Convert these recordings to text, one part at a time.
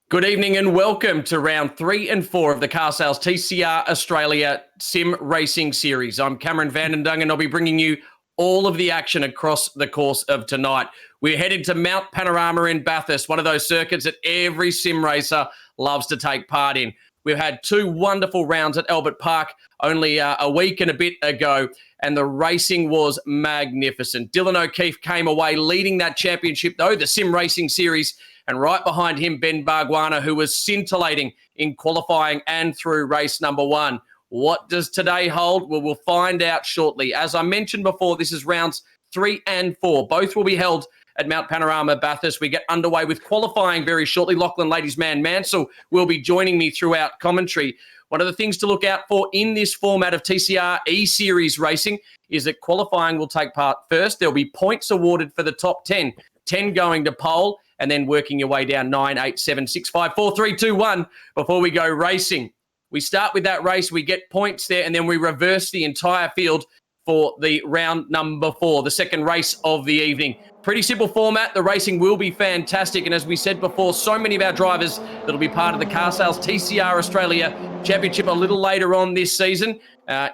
Good evening and welcome to round 3 and 4 of the Car Sales TCR Australia Sim Racing Series. I'm Cameron Vandendung and I'll be bringing you all of the action across the course of tonight. We're headed to Mount Panorama in Bathurst, one of those circuits that every sim racer loves to take part in. We've had 2 wonderful rounds at Albert Park only a week and a bit ago, and the racing was magnificent. Dylan O'Keefe came away leading that championship, though, the Sim Racing Series, and right behind him, Ben Bargwanna, who was scintillating in qualifying and through race number 1. What does today hold? Well, we'll find out shortly. As I mentioned before, this is rounds 3 and 4. Both will be held at Mount Panorama, Bathurst. We get underway with qualifying very shortly. Lachlan Ladies Man Mansell will be joining me throughout commentary. One of the things to look out for in this format of TCR E-Series racing is that qualifying will take part first. There'll be points awarded for the top 10, 10 going to pole, and then working your way down 9, 8, 7, 6, 5, 4, 3, 2, 1 before we go racing. We start with that race, we get points there, and then we reverse the entire field for the round number 4, the second race of the evening. Pretty simple format. The racing will be fantastic. And as we said before, so many of our drivers that'll be part of the Car Sales TCR Australia Championship a little later on this season.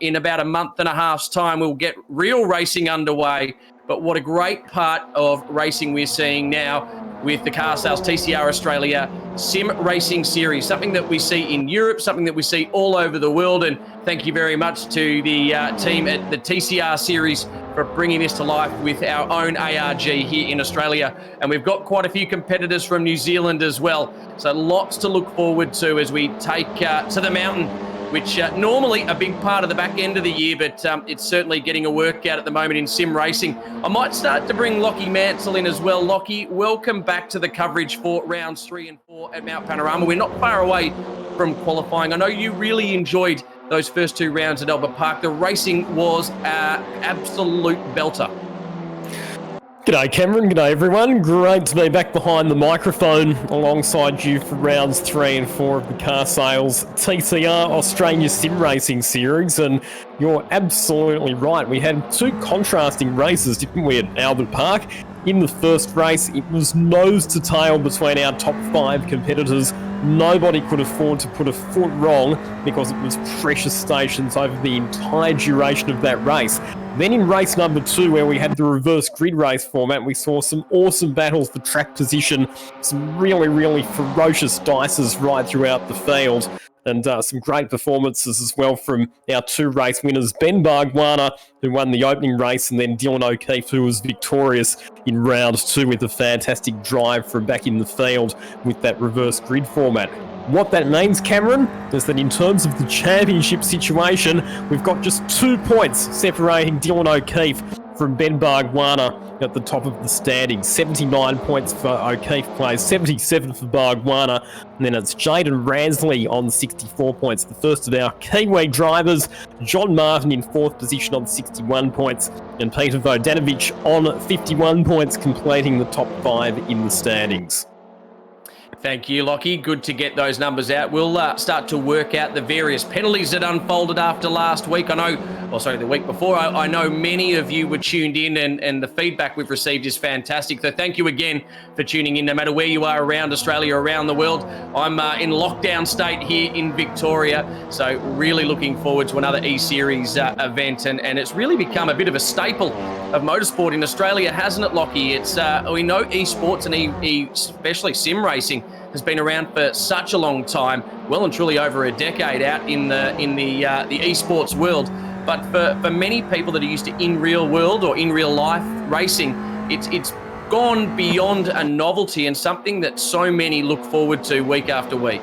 In about a month and a half's time, we'll get real racing underway. But what a great part of racing we're seeing now with the Car Sales TCR Australia Sim Racing Series, something that we see in Europe, something that we see all over the world. And thank you very much to the team at the TCR Series for bringing this to life with our own ARG here in Australia. And we've got quite a few competitors from New Zealand as well. So lots to look forward to as we take to the mountain, which normally a big part of the back end of the year, but it's certainly getting a workout at the moment in sim racing. I might start to bring Lockie Mansell in as well. Lockie, welcome back to the coverage for rounds 3 and 4 at Mount Panorama. We're not far away from qualifying. I know you really enjoyed those first 2 rounds at Albert Park. The racing was an absolute belter. G'day Cameron, g'day everyone. Great to be back behind the microphone alongside you for rounds 3 and 4 of the Car Sales TCR Australia Sim Racing Series, and you're absolutely right. We had 2 contrasting races, didn't we, at Albert Park? In the first race, it was nose to tail between our top 5 competitors. Nobody could afford to put a foot wrong because it was precious stations over the entire duration of that race. Then in race number 2, where we had the reverse grid race format, we saw some awesome battles for track position, some really ferocious dices right throughout the field, and some great performances as well from our 2 race winners, Ben Bargwanna, who won the opening race, and then Dylan O'Keefe, who was victorious in round 2 with a fantastic drive from back in the field with that reverse grid format. What that means, Cameron, is that in terms of the championship situation, we've got just 2 points separating Dylan O'Keefe from Ben Bargwanna at the top of the standings. 79 points for O'Keefe plays, 77 for Bargwanna, and then it's Jaden Ransley on 64 points. The first of our Kiwi drivers, John Martin in 4th position on 61 points, and Peter Vodanovic on 51 points, completing the top 5 in the standings. Thank you, Lockie. Good to get those numbers out. We'll start to work out the various penalties that unfolded after last week. The week before. I know many of you were tuned in, and the feedback we've received is fantastic. So thank you again for tuning in, no matter where you are around Australia, around the world. I'm in lockdown state here in Victoria, so really looking forward to another E-Series event, and it's really become a bit of a staple of motorsport in Australia, hasn't it, Lockie? It's we know esports and especially sim racing has been around for such a long time, well and truly over a decade out in the esports world. But for many people that are used to in real world or in real life racing, it's gone beyond a novelty and something that so many look forward to week after week.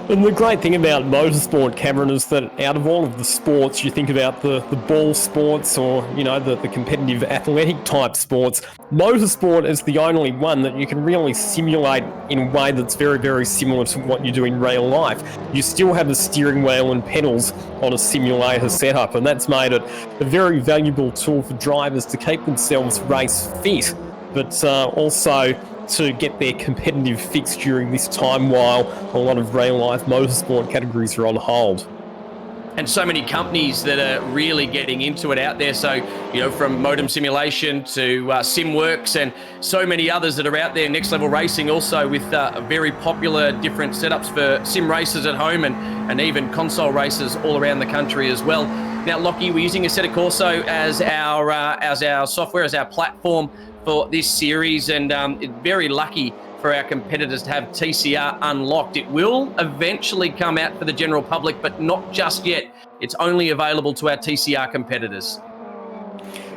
And the great thing about motorsport, Cameron, is that out of all of the sports, you think about the ball sports or, the competitive athletic type sports, motorsport is the only one that you can really simulate in a way that's very, very similar to what you do in real life. You still have a steering wheel and pedals on a simulator setup, and that's made it a very valuable tool for drivers to keep themselves race fit, but also to get their competitive fix during this time while a lot of real-life motorsport categories are on hold. And so many companies that are really getting into it out there. So, from Modem Simulation to SimWorks and so many others that are out there. Next Level Racing also with very popular different setups for sim racers at home and even console racers all around the country as well. Now, Lockie, we're using Assetto Corsa as our software, as our platform for this series, and very lucky for our competitors to have TCR unlocked. It will eventually come out for the general public, but not just yet. It's only available to our TCR competitors.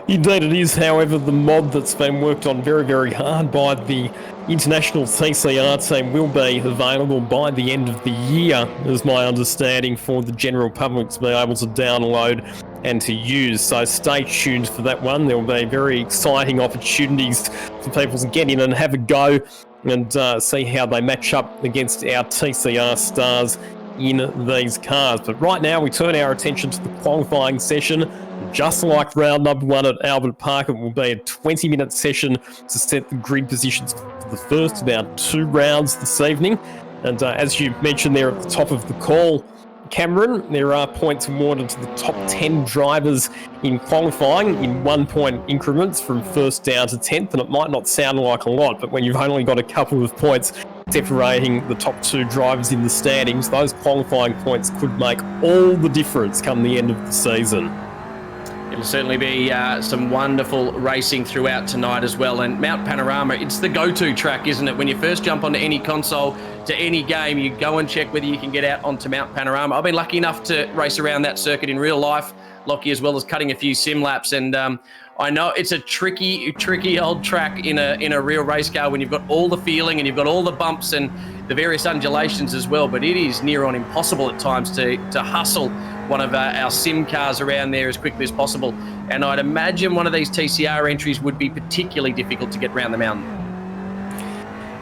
Indeed it is. However, the mod that's been worked on very, very hard by the international TCR team will be available by the end of the year, is my understanding, for the general public to be able to download and to use. So stay tuned for that one. There will be very exciting opportunities for people to get in and have a go and see how they match up against our TCR stars in these cars. But right now we turn our attention to the qualifying session. Just like round number 1 at Albert Park, it will be a 20-minute session to set the grid positions for the first about 2 rounds this evening. And as you mentioned there at the top of the call, Cameron, there are points awarded to the top 10 drivers in qualifying in 1-point increments from 1st down to 10th, and it might not sound like a lot, but when you've only got a couple of points separating the top 2 drivers in the standings, those qualifying points could make all the difference come the end of the season. It'll certainly be some wonderful racing throughout tonight as well. And Mount Panorama, it's the go-to track, isn't it? When you first jump onto any console, to any game, you go and check whether you can get out onto Mount Panorama. I've been lucky enough to race around that circuit in real life, Lockie, as well as cutting a few sim laps. And I know it's a tricky old track in a real race car when you've got all the feeling and you've got all the bumps and the various undulations as well. But it is near on impossible at times to hustle one of our sim cars around there as quickly as possible. And I'd imagine one of these TCR entries would be particularly difficult to get around the mountain.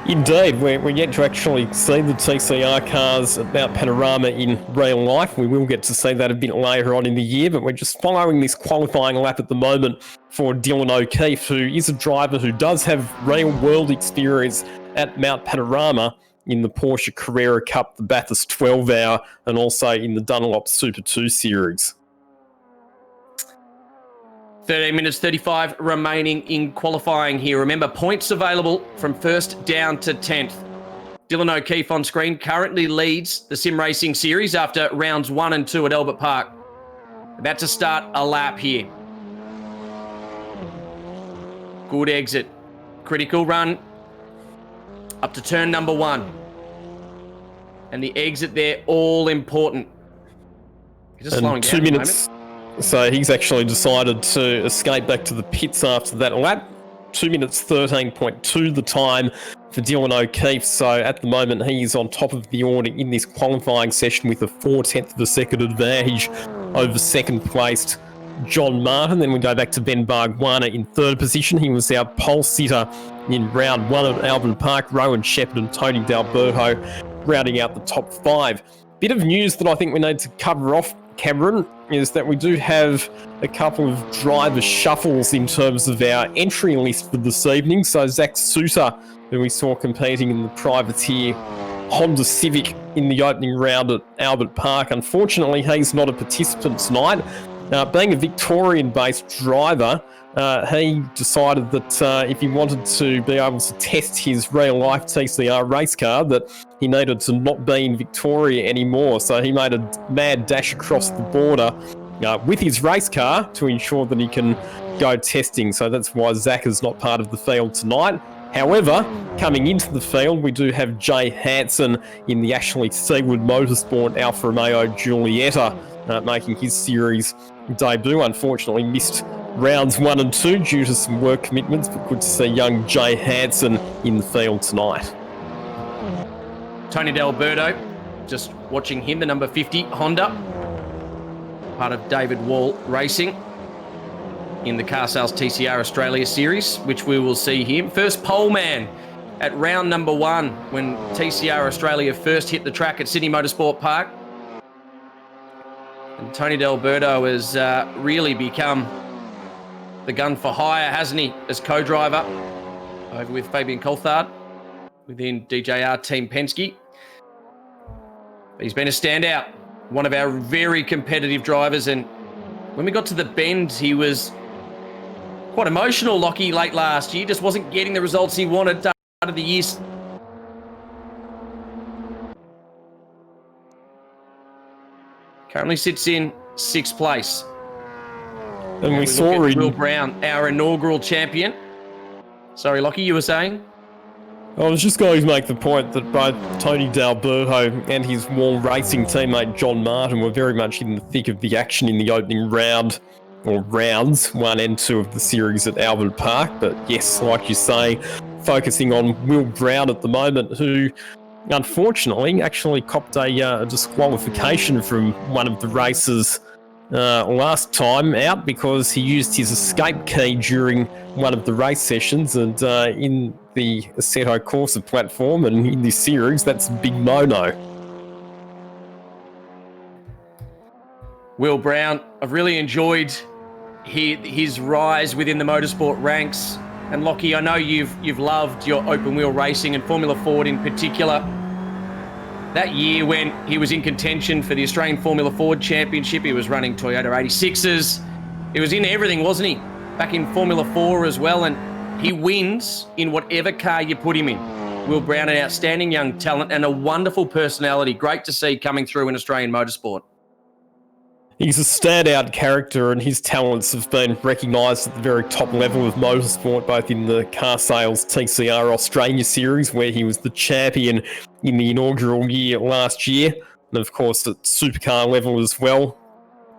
Indeed, we're yet to actually see the TCR cars at Mount Panorama in real life. We will get to see that a bit later on in the year, but we're just following this qualifying lap at the moment for Dylan O'Keefe, who is a driver who does have real-world experience at Mount Panorama in the Porsche Carrera Cup, the Bathurst 12-hour, and also in the Dunlop Super 2 Series. 13 minutes 35 remaining in qualifying here. Remember, points available from 1st down to 10th. Dylan O'Keefe on screen currently leads the Sim Racing Series after rounds 1 and 2 at Albert Park. About to start a lap here. Good exit. Critical run up to turn number 1. And the exit there, all important. Just slowing down 2 minutes. So he's actually decided to escape back to the pits after that lap. 2 minutes 13.2 the time for Dylan O'Keefe. So at the moment, he's on top of the order in this qualifying session with a 0.4 of a second advantage over second placed John Martin. Then we go back to Ben Bargwana in 3rd position. He was our pole sitter in round 1 at Albert Park. Rowan Shepherd and Tony D'Alberto rounding out the top 5. Bit of news that I think we need to cover off, Cameron, is that we do have a couple of driver shuffles in terms of our entry list for this evening. So Zach Suter, who we saw competing in the privateer Honda Civic in the opening round at Albert Park. Unfortunately, he's not a participant tonight. Being a Victorian-based driver, he decided that if he wanted to be able to test his real-life TCR race car, that he needed to not be in Victoria anymore. So he made a mad dash across the border with his race car to ensure that he can go testing. So that's why Zach is not part of the field tonight. However, coming into the field, we do have Jay Hansen in the Ashley Seawood Motorsport Alfa Romeo Giulietta making his series debut. Unfortunately missed rounds 1 and 2 due to some work commitments, but good to see young Jay Hansen in the field tonight. Tony D'Alberto, just watching him, the number 50 Honda, part of David Wall Racing in the Car Sales TCR Australia Series, which we will see him. First pole man at round number 1 when TCR Australia first hit the track at Sydney Motorsport Park. And Tony D'Alberto has really become the gun for hire, hasn't he, as co-driver over with Fabian Coulthard within DJR Team Penske. He's been a standout, one of our very competitive drivers, and when we got to the bend, he was quite emotional, Lockie, late last year. Just wasn't getting the results he wanted out of the year. Currently sits in 6th place. And we saw Will Brown, our inaugural champion. Sorry, Lockie, you were saying? I was just going to make the point that both Tony D'Alberto and his Wall Racing teammate John Martin were very much in the thick of the action in the opening round, or rounds 1 and 2 of the series at Albert Park. But yes, like you say, focusing on Will Brown at the moment, who unfortunately actually copped a disqualification from one of the races last time out because he used his escape key during one of the race sessions, and in the Assetto Corsa platform and in this series, that's a big no-no. Will Brown, I've really enjoyed his rise within the motorsport ranks. And Lockie, I know you've loved your open wheel racing and Formula Ford in particular. That year when he was in contention for the Australian Formula Ford Championship, he was running Toyota 86s. He was in everything, wasn't he? Back in Formula 4 as well, and he wins in whatever car you put him in. Will Brown, an outstanding young talent and a wonderful personality. Great to see coming through in Australian motorsport. He's a standout character, and his talents have been recognised at the very top level of motorsport, both in the Car Sales TCR Australia Series, where he was the champion in the inaugural year last year, and of course at supercar level as well,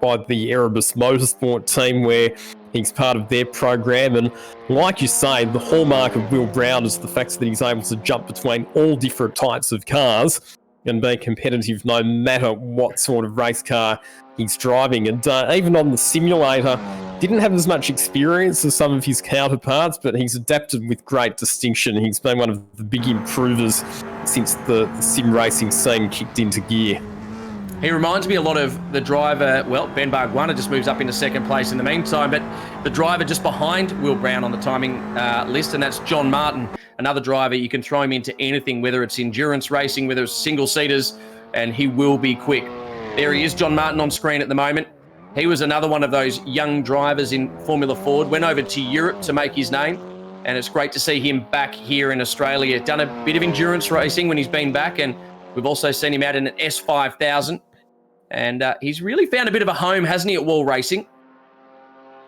by the Erebus Motorsport team, where he's part of their program. And like you say, the hallmark of Will Brown is the fact that he's able to jump between all different types of cars and be competitive no matter what sort of race car he's driving. And even on the simulator, didn't have as much experience as some of his counterparts, but he's adapted with great distinction. He's been one of the big improvers since the sim racing scene kicked into gear. He reminds me a lot of the driver, well, Ben Barguana just moves up into 2nd place in the meantime, but the driver just behind Will Brown on the timing list, and that's John Martin, another driver. You can throw him into anything, whether it's endurance racing, whether it's single-seaters, and he will be quick. There he is, John Martin on screen at the moment. He was another one of those young drivers in Formula Ford, went over to Europe to make his name, and it's great to see him back here in Australia. Done a bit of endurance racing when he's been back, and we've also seen him out in an S5000. And he's really found a bit of a home, hasn't he, at Wall Racing?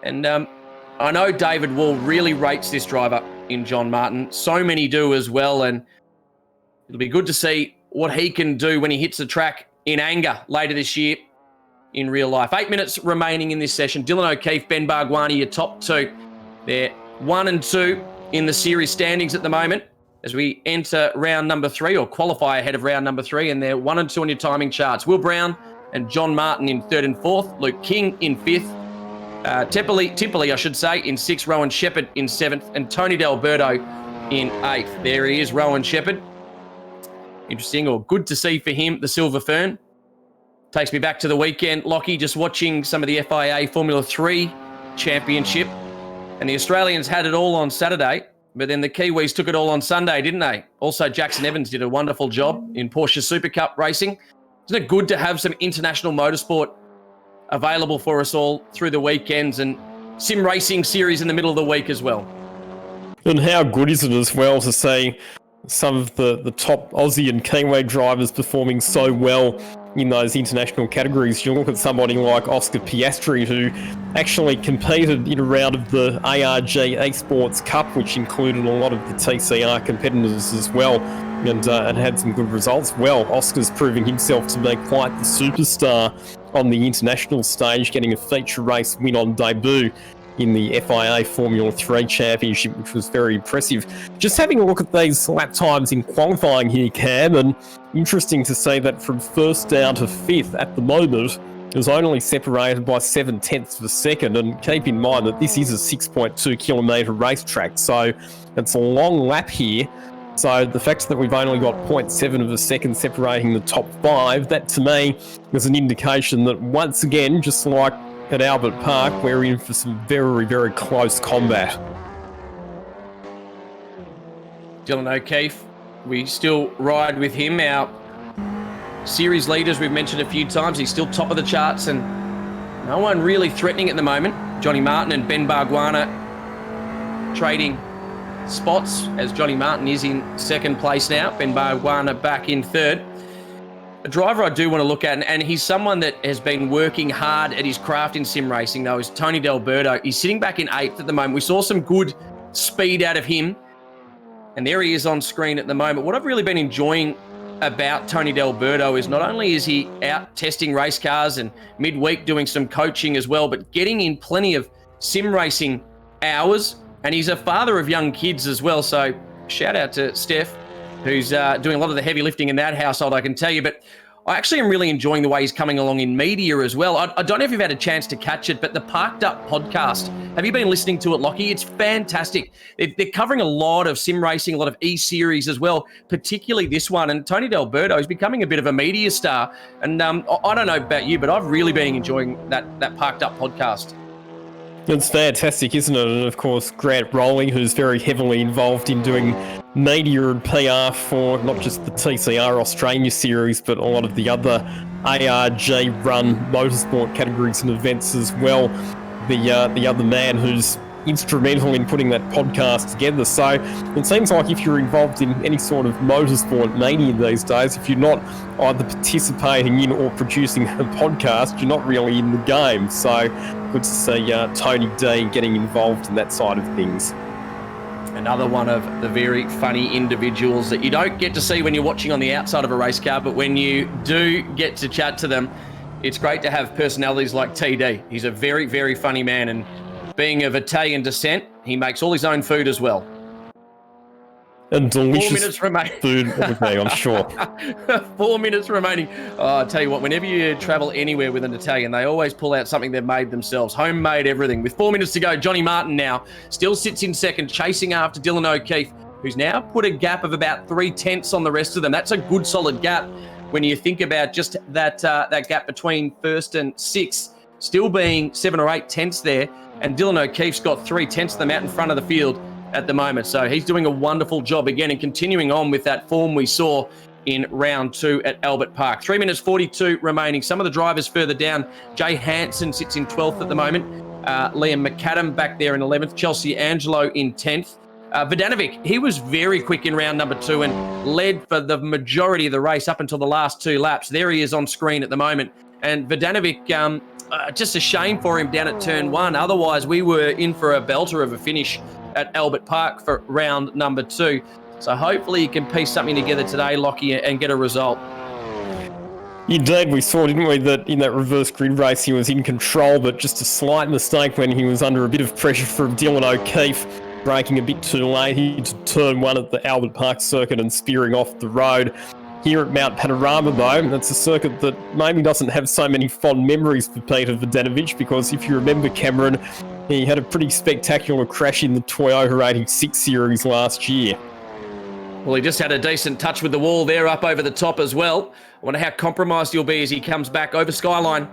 And I know David Wall really rates this driver in John Martin. So many do as well. And it'll be good to see what he can do when he hits the track in anger later this year in real life. 8 minutes remaining in this session. Dylan O'Keefe, Ben Barguani, your top two. They're 1 and 2 in the series standings at the moment as we enter round number 3, or qualify ahead of round number 3. And they're 1 and 2 on your timing charts. Will Brown and John Martin in 3rd and 4th, Luke King in 5th, Tipperley, I should say, in 6th, Rowan Shepherd in 7th, and Tony D'Alberto in 8th. There he is, Rowan Shepherd. Interesting, or good to see for him, the Silver Fern. Takes me back to the weekend, Lockie, just watching some of the FIA Formula 3 Championship. And the Australians had it all on Saturday, but then the Kiwis took it all on Sunday, didn't they? Also, Jackson Evans did a wonderful job in Porsche Super Cup racing. Isn't it good to have some international motorsport available for us all through the weekends and sim racing series in the middle of the week as well? And how good is it as well to see some of the top Aussie and Kiwi drivers performing so well in those international categories? You look at somebody like Oscar Piastri, who actually competed in a round of the ARG Esports Cup, which included a lot of the TCR competitors as well, and had some good results. Well, Oscar's proving himself to be quite the superstar on the international stage, getting a feature race win on debut in the FIA Formula 3 Championship, which was very impressive. Just having a look at these lap times in qualifying here, Cam, and interesting to see that from first down to fifth at the moment, it was only separated by 7/10 of a second. And keep in mind that this is a 6.2 kilometre racetrack, so it's a long lap here. So the fact that we've only got 0.7 of a second separating the top five, that to me is an indication that once again, just like at Albert Park, we're in for some very, very close combat. Dylan O'Keefe, we still ride with him. Our series leaders, we've mentioned a few times, he's still top of the charts and no one really threatening at the moment. Johnny Martin and Ben Barguana trading spots as Johnny Martin is in second place now. Ben Barguana back in third. A driver I do want to look at, and he's someone that has been working hard at his craft in sim racing, though, is Tony D'Alberto. He's sitting back in eighth at the moment. We saw some good speed out of him, and there he is on screen at the moment. What I've really been enjoying about Tony D'Alberto is not only is he out testing race cars and midweek doing some coaching as well, but getting in plenty of sim racing hours, and he's a father of young kids as well. So shout out to Steph, who's doing a lot of the heavy lifting in that household, I can tell you. But I actually am really enjoying the way he's coming along in media as well. I don't know if you've had a chance to catch it, but the Parked Up podcast, have you been listening to it, Lockie? It's fantastic. They're covering a lot of sim racing, a lot of E-Series as well, particularly this one. And Tony D'Alberto is becoming a bit of a media star. And I don't know about you, but I've really been enjoying that Parked Up podcast. It's fantastic, isn't it? And of course, Grant Rowling, who's very heavily involved in doing media and PR for not just the TCR Australia series, but a lot of the other ARG-run motorsport categories and events as well. The other man who's instrumental in putting that podcast together. So it seems like if you're involved in any sort of motorsport media these days, if you're not either participating in or producing a podcast, you're not really in the game. So good to see Tony D getting involved in that side of things. Another one of the very funny individuals that you don't get to see when you're watching on the outside of a race car, but when you do get to chat to them, it's great to have personalities like TD. He's a very, very funny man, and being of Italian descent, he makes all his own food as well. And delicious 4 minutes remaining. Food, okay, I'm sure. 4 minutes remaining. Oh, I tell you what, whenever you travel anywhere with an Italian, they always pull out something they've made themselves. Homemade everything. With 4 minutes to go, Johnny Martin now still sits in second, chasing after Dylan O'Keefe, who's now put a gap of about 3/10 on the rest of them. That's a good solid gap when you think about just that gap between first and sixth still being 7 or 8 tenths there. And Dylan O'Keefe's got 3/10 of them out in front of the field at the moment. So he's doing a wonderful job again and continuing on with that form we saw in round 2 at Albert Park. 3 minutes 42 remaining. Some of the drivers further down. Jay Hansen sits in 12th at the moment. Liam McAdam back there in 11th. Chelsea Angelo in 10th. Vodanovic, he was very quick in round number 2 and led for the majority of the race up until the last 2 laps. There he is on screen at the moment. And Vodanovic, just a shame for him down at turn 1. Otherwise, we were in for a belter of a finish at Albert Park for round number 2. So hopefully he can piece something together today, Lockie, and get a result. Indeed, we saw, didn't we, that in that reverse grid race he was in control, but just a slight mistake when he was under a bit of pressure from Dylan O'Keefe, braking a bit too late into turn 1 at the Albert Park circuit and spearing off the road. Here at Mount Panorama, though, that's a circuit that maybe doesn't have so many fond memories for Peter Vodanovic, because if you remember, Cameron, he had a pretty spectacular crash in the Toyota 86 series last year. Well, he just had a decent touch with the wall there up over the top as well. wonder how compromised he'll be as he comes back over Skyline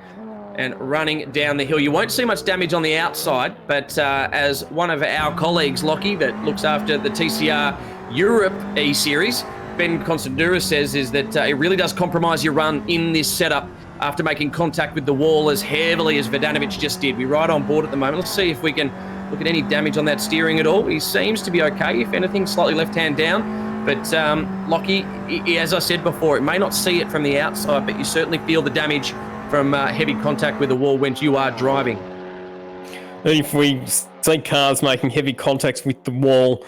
and running down the hill. You won't see much damage on the outside, but as one of our colleagues, Lockie, that looks after the TCR Europe E-Series, Ben Constantouris says, is that it really does compromise your run in this setup after making contact with the wall as heavily as Verdanovic just did. We're right on board at the moment. Let's see if we can look at any damage on that steering at all. He seems to be okay, if anything, slightly left hand down. But Lockie, as I said before, it may not see it from the outside, but you certainly feel the damage from heavy contact with the wall when you are driving. And if we see cars making heavy contacts with the wall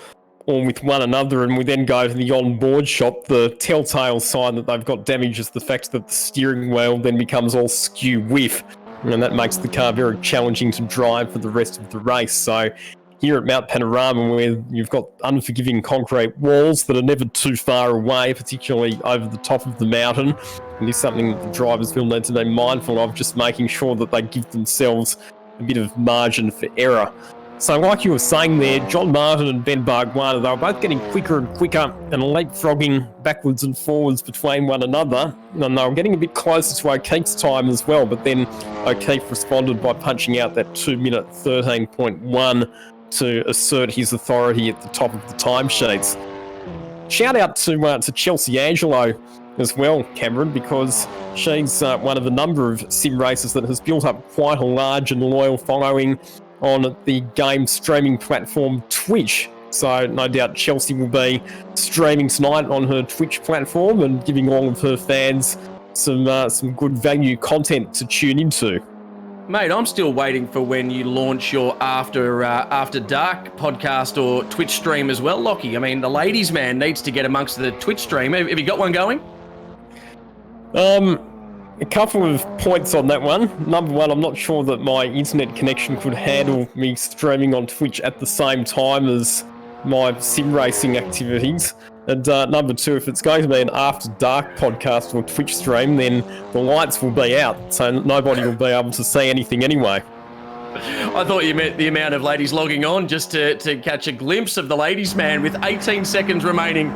or with one another, and we then go to the on-board shot, the telltale sign that they've got damage is the fact that the steering wheel then becomes all skew whiff, and that makes the car very challenging to drive for the rest of the race. So here at Mount Panorama, where you've got unforgiving concrete walls that are never too far away, particularly over the top of the mountain, and is something that the drivers will need to be mindful of, just making sure that they give themselves a bit of margin for error. So like you were saying there, John Martin and Ben Bargwanna, they were both getting quicker and quicker and leapfrogging backwards and forwards between one another, and they were getting a bit closer to O'Keefe's time as well, but then O'Keefe responded by punching out that 2-minute 13.1 to assert his authority at the top of the timesheets. Shout out to Chelsea Angelo as well, Cameron, because she's one of a number of sim racers that has built up quite a large and loyal following on the game streaming platform Twitch. So no doubt Chelsea will be streaming tonight on her Twitch platform and giving all of her fans some good value content to tune into. Mate, I'm still waiting for when you launch your After Dark podcast or Twitch stream as well, Lockie. I mean, the ladies' man needs to get amongst the Twitch stream. Have you got one going? A couple of points on that one. Number one, I'm not sure that my internet connection could handle me streaming on Twitch at the same time as my sim racing activities. And number two, if it's going to be an After Dark podcast or Twitch stream, then the lights will be out, so nobody will be able to see anything anyway. I thought you meant the amount of ladies logging on just to catch a glimpse of the ladies' man with 18 seconds remaining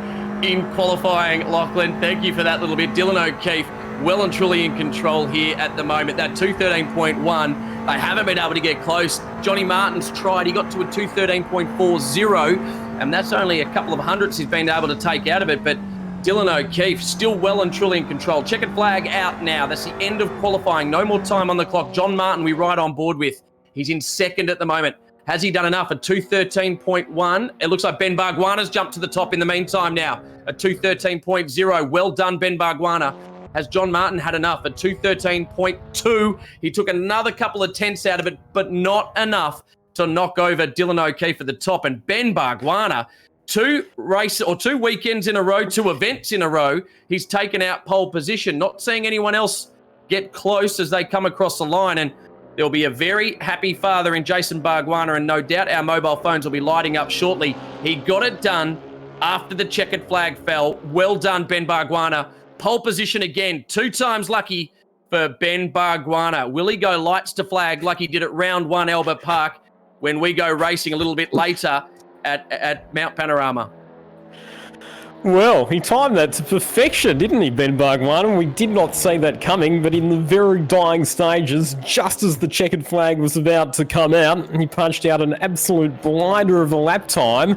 in qualifying. Lachlan, thank you for that little bit. Dylan O'Keefe, well and truly in control here at the moment. That 213.1, they haven't been able to get close. Johnny Martin's tried. He got to a 213.40, and that's only a couple of hundredths he's been able to take out of it. But Dylan O'Keefe still well and truly in control. Checkered flag out now. That's the end of qualifying. No more time on the clock. John Martin, we ride on board with. He's in second at the moment. Has he done enough? A 213.1. It looks like Ben Bargwanna's jumped to the top in the meantime now. A 213.0. Well done, Ben Bargwanna. Has John Martin had enough? A 213.2. He took another couple of tenths out of it, but not enough to knock over Dylan O'Keefe at the top. And Ben Bargwanna, two weekends in a row, 2 events in a row, he's taken out pole position. Not seeing anyone else get close as they come across the line. And there'll be a very happy father in Jason Bargwanna, and no doubt our mobile phones will be lighting up shortly. He got it done after the checkered flag fell. Well done, Ben Bargwanna. Pole position again, 2 times lucky for Ben Bargwanna. Will he go lights to flag like he did at round 1 Albert Park when we go racing a little bit later at Mount Panorama? Well, he timed that to perfection, didn't he, Ben Bargwanna? We did not see that coming, but in the very dying stages, just as the checkered flag was about to come out, he punched out an absolute blinder of a lap time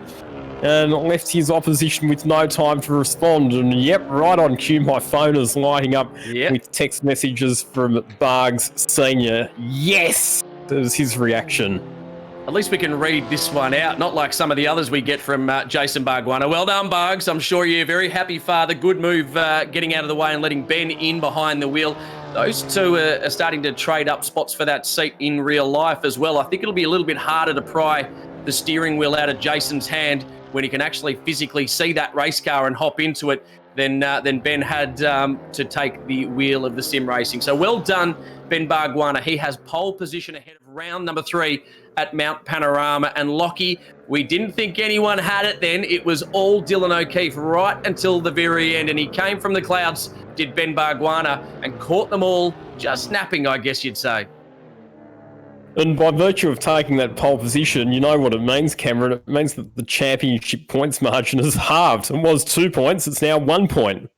and left his opposition with no time to respond. And yep, right on cue, my phone is lighting up with text messages from Bargs Senior. Yes! That was his reaction. At least we can read this one out, not like some of the others we get from Jason Bargwanna. Well done, Bargs. I'm sure you're a very happy father. Good move getting out of the way and letting Ben in behind the wheel. Those two are starting to trade up spots for that seat in real life as well. I think it'll be a little bit harder to pry the steering wheel out of Jason's hand when he can actually physically see that race car and hop into it than Ben had to take the wheel of the sim racing. So well done, Ben Bargwanna. He has pole position ahead of round number 3 at Mount Panorama. And Lockie, we didn't think anyone had it then. It was all Dylan O'Keefe right until the very end. And he came from the clouds, did Ben Bargwanna, and caught them all just napping, I guess you'd say. And by virtue of taking that pole position, you know what it means, Cameron. It means that the championship points margin is halved. It was 2 points. It's now 1 point.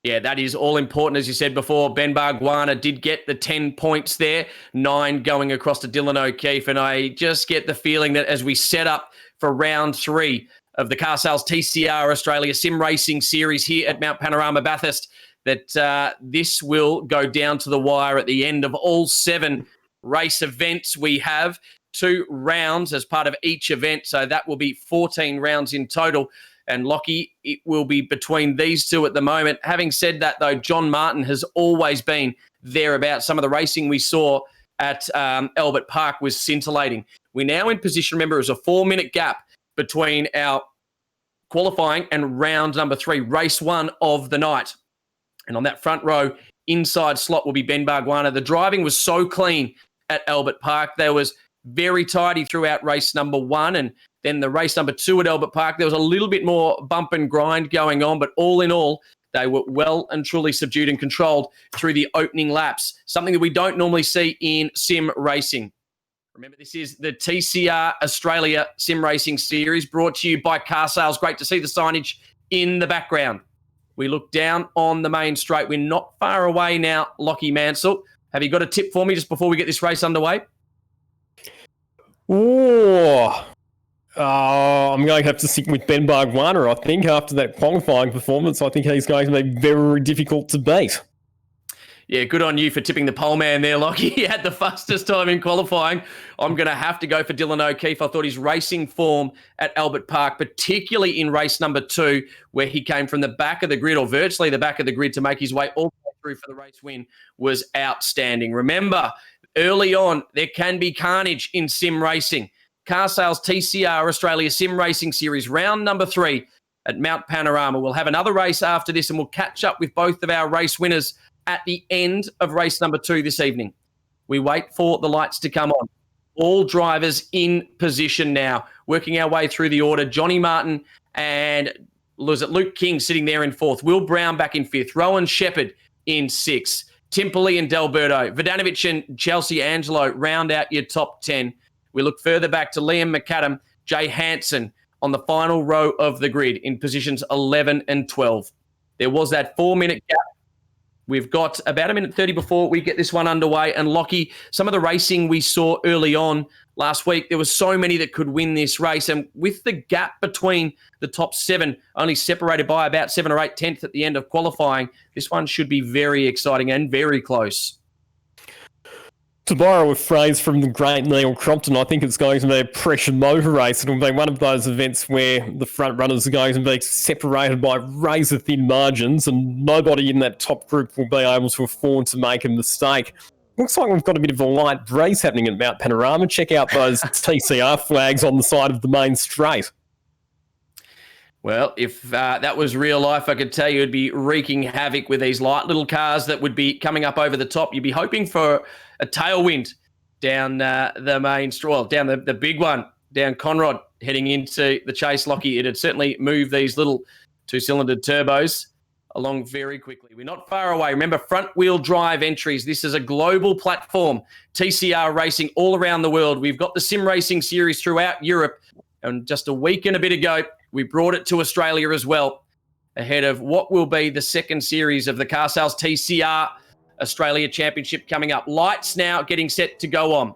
Yeah, that is all important. As you said before, Ben Bargwanna did get the 10 points there, 9 going across to Dylan O'Keefe. And I just get the feeling that as we set up for round 3 of the Car Sales TCR Australia Sim Racing Series here at Mount Panorama Bathurst, that this will go down to the wire at the end of all 7 race events. We have 2 rounds as part of each event, so that will be 14 rounds in total. And Lockie, it will be between these two at the moment. Having said that, though, John Martin has always been thereabouts. Some of the racing we saw at Albert Park was scintillating. We're now in position, remember, it was a 4-minute gap between our qualifying and round number 3, race 1 of the night. And on that front row, inside slot will be Ben Bargwanna. The driving was so clean at Albert Park. There was very tidy throughout race number 1, and then the race number 2 at Albert Park, there was a little bit more bump and grind going on, but all in all, they were well and truly subdued and controlled through the opening laps, something that we don't normally see in sim racing. Remember, this is the TCR Australia Sim Racing Series brought to you by Car Sales. Great to see the signage in the background. We look down on the main straight. We're not far away now, Lockie Mansell. Have you got a tip for me just before we get this race underway? I'm going to have to stick with Ben Bargwanna, I think, after that qualifying performance. I think he's going to be very difficult to beat. Yeah, good on you for tipping the pole man there, Lockie. He had the fastest time in qualifying. I'm going to have to go for Dylan O'Keefe. I thought his racing form at Albert Park, particularly in race number 2, where he came from the back of the grid, or virtually the back of the grid, to make his way all the way through for the race win, was outstanding. Remember, early on, there can be carnage in sim racing. Car Sales TCR Australia Sim Racing Series, round number 3 at Mount Panorama. We'll have another race after this, and we'll catch up with both of our race winners at the end of race number 2 this evening. We wait for the lights to come on. All drivers in position now, working our way through the order. Johnny Martin and was it Luke King sitting there in 4th. Will Brown back in 5th. Rowan Shepherd in 6th. Timperley and Delberto. Vodanovic and Chelsea Angelo round out your top 10. We look further back to Liam McAdam, Jay Hansen on the final row of the grid in positions 11 and 12. There was that 4-minute gap. We've got about 1:30 before we get this one underway. And Lockie, some of the racing we saw early on last week, there were so many that could win this race. And with the gap between the top 7, only separated by about 7 or 8 tenths at the end of qualifying, this one should be very exciting and very close. To borrow a phrase from the great Neil Crompton, I think it's going to be a pressure motor race. It'll be one of those events where the front runners are going to be separated by razor-thin margins, and nobody in that top group will be able to afford to make a mistake. Looks like we've got a bit of a light breeze happening at Mount Panorama. Check out those TCR flags on the side of the main straight. Well, if that was real life, I could tell you it'd be wreaking havoc with these light little cars that would be coming up over the top. You'd be hoping for a tailwind down the main straw, down the big one, down Conrod, heading into the chase, Lockie. It'd certainly move these little 2-cylinder turbos along very quickly. We're not far away. Remember, front-wheel drive entries. This is a global platform. TCR racing all around the world. We've got the Sim Racing Series throughout Europe, and just a week and a bit ago, we brought it to Australia as well, ahead of what will be the second series of the Car Sales TCR Australia Championship coming up. Lights now getting set to go on.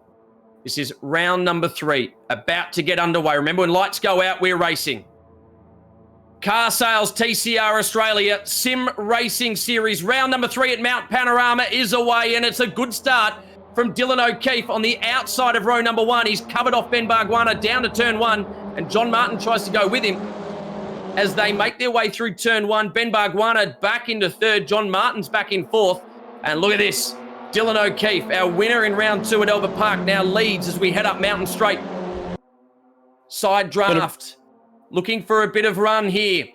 This is round number 3, about to get underway. Remember, when lights go out, we're racing. Car Sales TCR Australia Sim Racing Series, round number 3 at Mount Panorama is away, and it's a good start from Dylan O'Keefe on the outside of row number 1. He's covered off Ben Bargwanna down to turn 1, and John Martin tries to go with him. As they make their way through turn 1, Ben Bargwanna back into 3rd, John Martin's back in 4th. And look at this, Dylan O'Keefe, our winner in round 2 at Albert Park, now leads as we head up Mountain Straight. Side draft, looking for a bit of run here.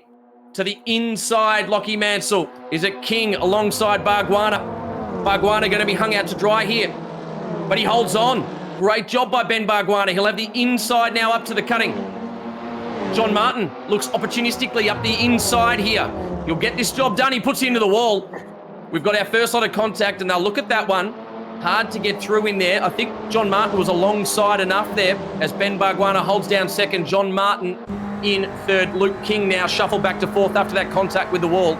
To the inside, Lockie Mansell. Is it King alongside Bargwanna? Bargwanna going to be hung out to dry here, but he holds on. Great job by Ben Bargwanna. He'll have the inside now up to the cutting. John Martin looks opportunistically up the inside here. He'll get this job done. He puts it into the wall. We've got our first lot of contact, and they'll look at that one. Hard to get through in there. I think John Martin was alongside enough there as Ben Bargwanna holds down 2nd. John Martin in 3rd. Luke King now shuffled back to 4th after that contact with the wall.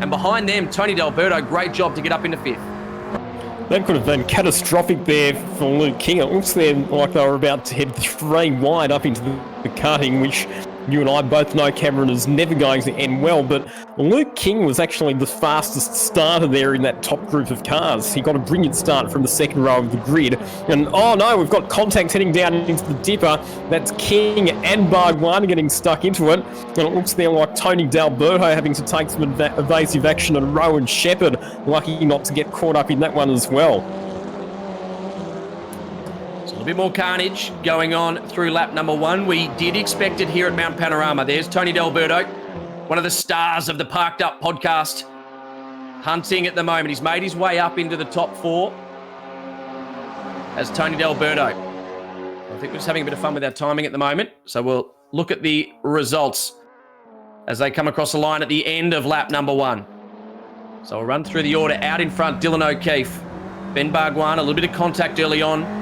And behind them, Tony D'Alberto, great job to get up into 5th. That could have been catastrophic there for Luke King. It looks there like they were about to head 3 wide up into the cutting, which you and I both know, Cameron, is never going to end well. But Luke King was actually the fastest starter there in that top group of cars. He got a brilliant start from the second row of the grid. And, oh no, we've got contact heading down into the dipper. That's King and Barguana getting stuck into it. And it looks there like Tony D'Alberto having to take some evasive action, and Rowan Shepherd lucky not to get caught up in that one as well. A bit more carnage going on through lap number 1. We did expect it here at Mount Panorama. There's Tony D'Alberto, one of the stars of the Parked Up podcast, hunting at the moment. He's made his way up into the top 4 as Tony D'Alberto. I think we're just having a bit of fun with our timing at the moment. So we'll look at the results as they come across the line at the end of lap number 1. So we'll run through the order. Out in front, Dylan O'Keefe. Ben Barguana, a little bit of contact early on,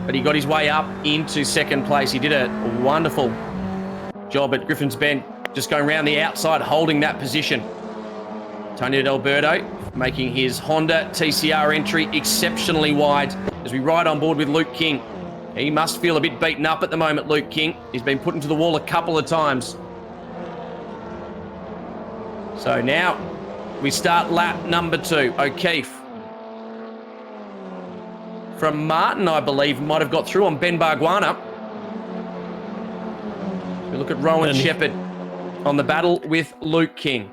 but he got his way up into 2nd place. He did a wonderful job at Griffin's Bend, just going around the outside, holding that position. Tony D'Alberto making his Honda TCR entry exceptionally wide as we ride on board with Luke King. He must feel a bit beaten up at the moment, Luke King. He's been put into the wall a couple of times. So now we start lap number 2. O'Keefe from Martin, I believe, might have got through on Ben Barguana. We look at Rowan Shepherd on the battle with Luke King.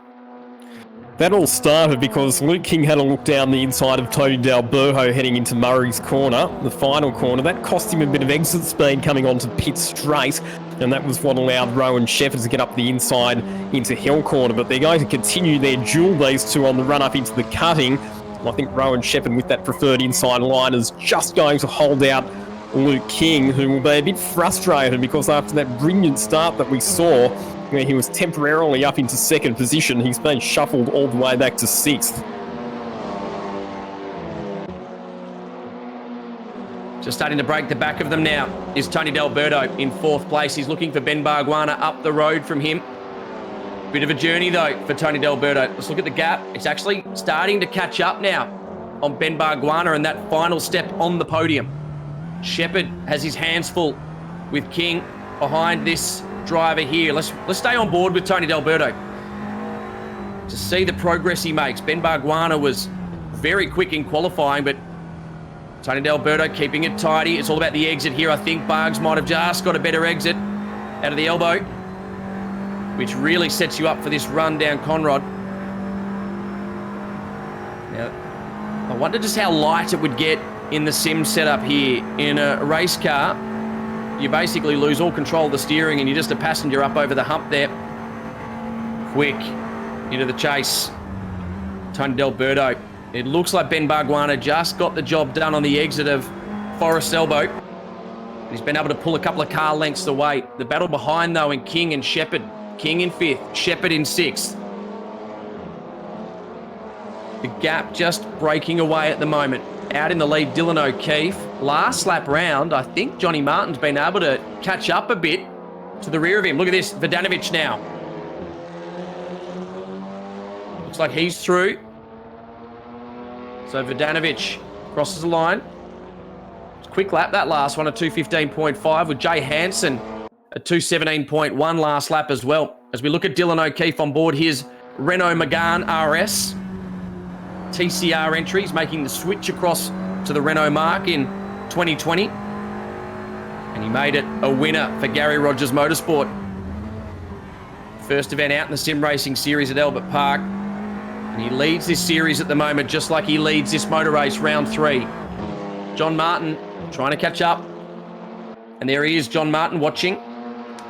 That all started because Luke King had a look down the inside of Tony D'Alberto heading into Murray's corner, the final corner. That cost him a bit of exit speed coming onto pit straight, and that was what allowed Rowan Shepherd to get up the inside into Hill corner. But they're going to continue their duel, these two, on the run up into the cutting. I think Rowan Shepherd with that preferred inside line is just going to hold out Luke King, who will be a bit frustrated because after that brilliant start that we saw, where he was temporarily up into 2nd position, he's been shuffled all the way back to 6th. Just starting to break the back of them now is Tony D'Alberto in 4th place. He's looking for Ben Barguana up the road from him. Bit of a journey, though, for Tony D'Alberto. Let's look at the gap. It's actually starting to catch up now on Ben Barguana and that final step on the podium. Shepherd has his hands full with King behind this driver here. Let's stay on board with Tony D'Alberto to see the progress he makes. Ben Barguana was very quick in qualifying, but Tony D'Alberto keeping it tidy. It's all about the exit here. I think Bargs might have just got a better exit out of the elbow, which really sets you up for this run down Conrod. Now, I wonder just how light it would get in the sim setup here. In a race car, you basically lose all control of the steering and you're just a passenger up over the hump there. Quick into the chase. Tony D'Alberto. It looks like Ben Barguana just got the job done on the exit of Forest Elbow. He's been able to pull a couple of car lengths away. The battle behind, though, in King and Shepherd. King in 5th, Shepherd in 6th. The gap just breaking away at the moment. Out in the lead, Dylan O'Keefe. Last lap round, I think Johnny Martin's been able to catch up a bit to the rear of him. Look at this, Vodanovic now. Looks like he's through. So Vodanovic crosses the line. Quick lap, that last one, a 2:15.5 with Jay Hansen. A 2:17.1 last lap as well. As we look at Dylan O'Keefe on board his Renault Megane RS. TCR entries, making the switch across to the Renault marque in 2020. And he made it a winner for Gary Rogers Motorsport. First event out in the sim racing series at Albert Park. And he leads this series at the moment, just like he leads this motor race round 3. John Martin trying to catch up. And there he is, John Martin, watching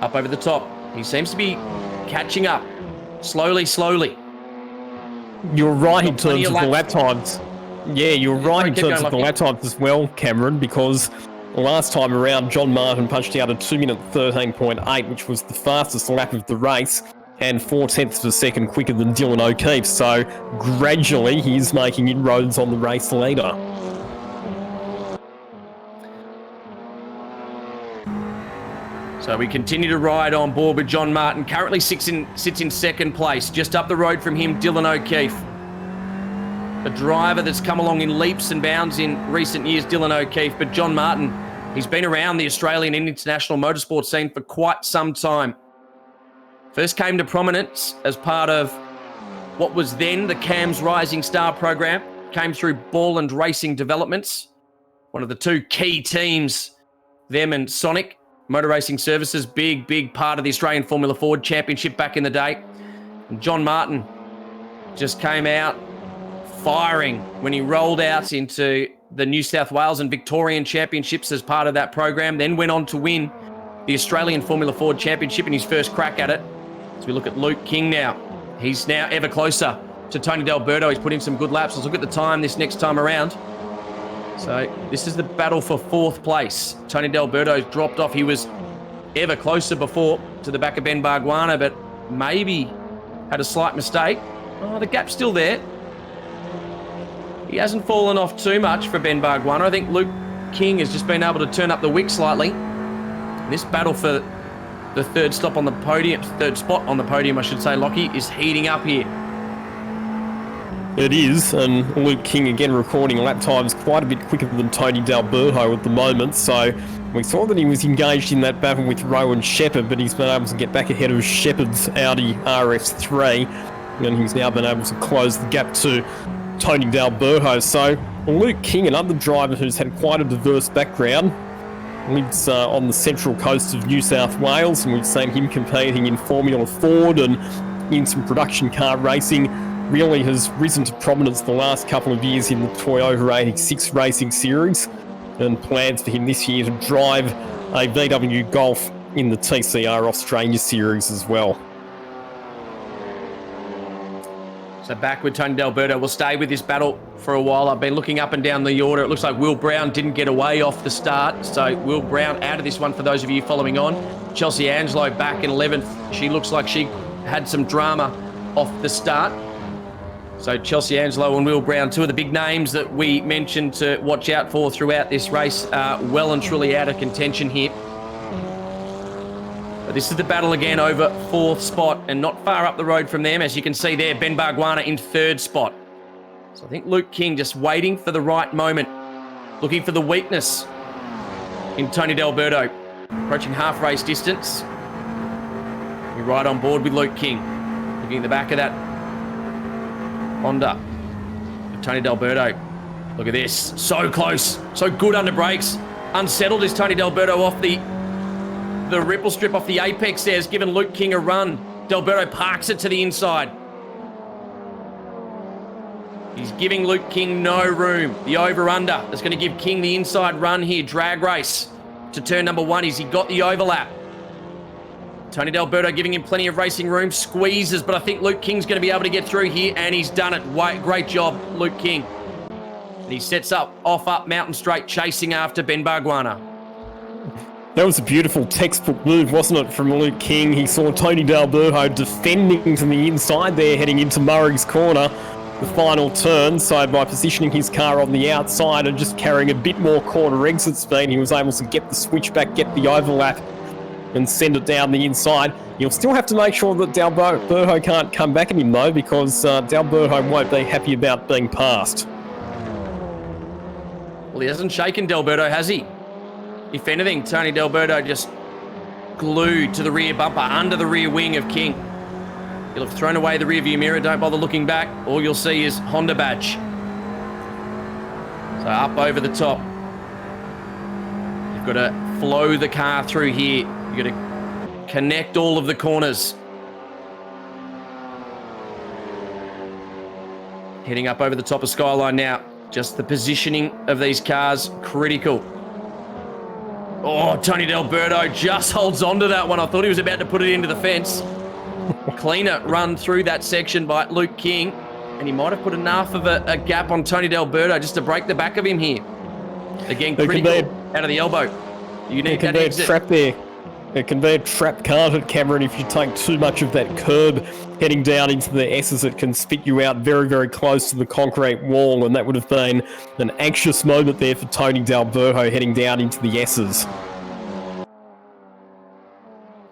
up over the top. He seems to be catching up slowly. You're right in terms of the lap times. Yeah, you're right in terms of the lap times as well, Cameron, because last time around, John Martin punched out a 2-minute 13.8, which was the fastest lap of the race, and 0.4 of a second quicker than Dylan O'Keefe. So gradually, he's making inroads on the race leader. So we continue to ride on board with John Martin. Currently sits in second place. Just up the road from him, Dylan O'Keefe. A driver that's come along in leaps and bounds in recent years, Dylan O'Keefe. But John Martin, he's been around the Australian and international motorsport scene for quite some time. First came to prominence as part of what was then the CAMS Rising Star program. Came through Borland Racing Developments, one of the two key teams, them and Sonic Motor Racing Services, big part of the Australian Formula Ford Championship back in the day. And John Martin just came out firing when he rolled out into the New South Wales and Victorian Championships as part of that program, then went on to win the Australian Formula Ford Championship in his first crack at it. As we look at Luke King now, he's now ever closer to Tony D'Alberto. He's put in some good laps. Let's look at the time this next time around. So this is the battle for fourth place. Tony D'Alberto's dropped off. He was ever closer before to the back of Ben Barguana, but maybe had a slight mistake. Oh, the gap's still there. He hasn't fallen off too much for Ben Barguana. I think Luke King has just been able to turn up the wick slightly. And this battle for the third spot on the podium, I should say, Lockie, is heating up here. It is, and Luke King again recording lap times quite a bit quicker than Tony D'Alberto at the moment, so we saw that he was engaged in that battle with Rowan Shepherd, but he's been able to get back ahead of Shepherd's Audi RS3, and he's now been able to close the gap to Tony D'Alberto. So Luke King, another driver who's had quite a diverse background, lives on the central coast of New South Wales, and we've seen him competing in Formula Ford and in some production car racing. Really has risen to prominence the last couple of years in the Toyota 86 Racing Series, and plans for him this year to drive a VW Golf in the TCR Australia Series as well. So back with Tony D'Alberto. We'll stay with this battle for a while. I've been looking up and down the order. It looks like Will Brown didn't get away off the start. So Will Brown out of this one for those of you following on. Chelsea Angelo back in 11th. She looks like she had some drama off the start. So Chelsea Angelo and Will Brown, two of the big names that we mentioned to watch out for throughout this race, are well and truly out of contention here. But this is the battle again over fourth spot, and not far up the road from them. As you can see there, Ben Barguana in third spot. So I think Luke King just waiting for the right moment, looking for the weakness in Tony D'Alberto. Approaching half race distance. We're right on board with Luke King. Looking at the back of that Honda. Tony D'Alberto. Look at this. So close. So good under brakes. Unsettled is Tony D'Alberto off the ripple strip off the apex there. Has given Luke King a run. D'Alberto parks it to the inside. He's giving Luke King no room. The over-under is going to give King the inside run here. Drag race to turn number one. Has he got the overlap? Tony D'Alberto giving him plenty of racing room. Squeezes, but I think Luke King's going to be able to get through here, and he's done it. Great job, Luke King. And he sets up Mountain Straight, chasing after Ben Barguana. That was a beautiful textbook move, wasn't it, from Luke King? He saw Tony D'Alberto defending to the inside there, heading into Murray's Corner, the final turn. So by positioning his car on the outside and just carrying a bit more corner exit speed, he was able to get the switchback, get the overlap, and send it down the inside. You'll still have to make sure that D'Alberto can't come back at him, though, because D'Alberto won't be happy about being passed. Well, he hasn't shaken D'Alberto, has he? If anything, Tony D'Alberto just glued to the rear bumper, under the rear wing of King. He'll have thrown away the rear view mirror. Don't bother looking back. All you'll see is Honda badge. So up over the top. You've got to flow the car through here. You've got to connect all of the corners. Heading up over the top of Skyline now. Just the positioning of these cars, critical. Oh, Tony D'Alberto just holds on to that one. I thought he was about to put it into the fence. Cleaner run through that section by Luke King. And he might have put enough of a gap on Tony D'Alberto just to break the back of him here. Again, critical out of the elbow. You need that exit. Trap there. It can be a trap, can't it, Cameron? If you take too much of that curb heading down into the S's, it can spit you out very, very close to the concrete wall, and that would have been an anxious moment there for Tony D'Alberto heading down into the S's.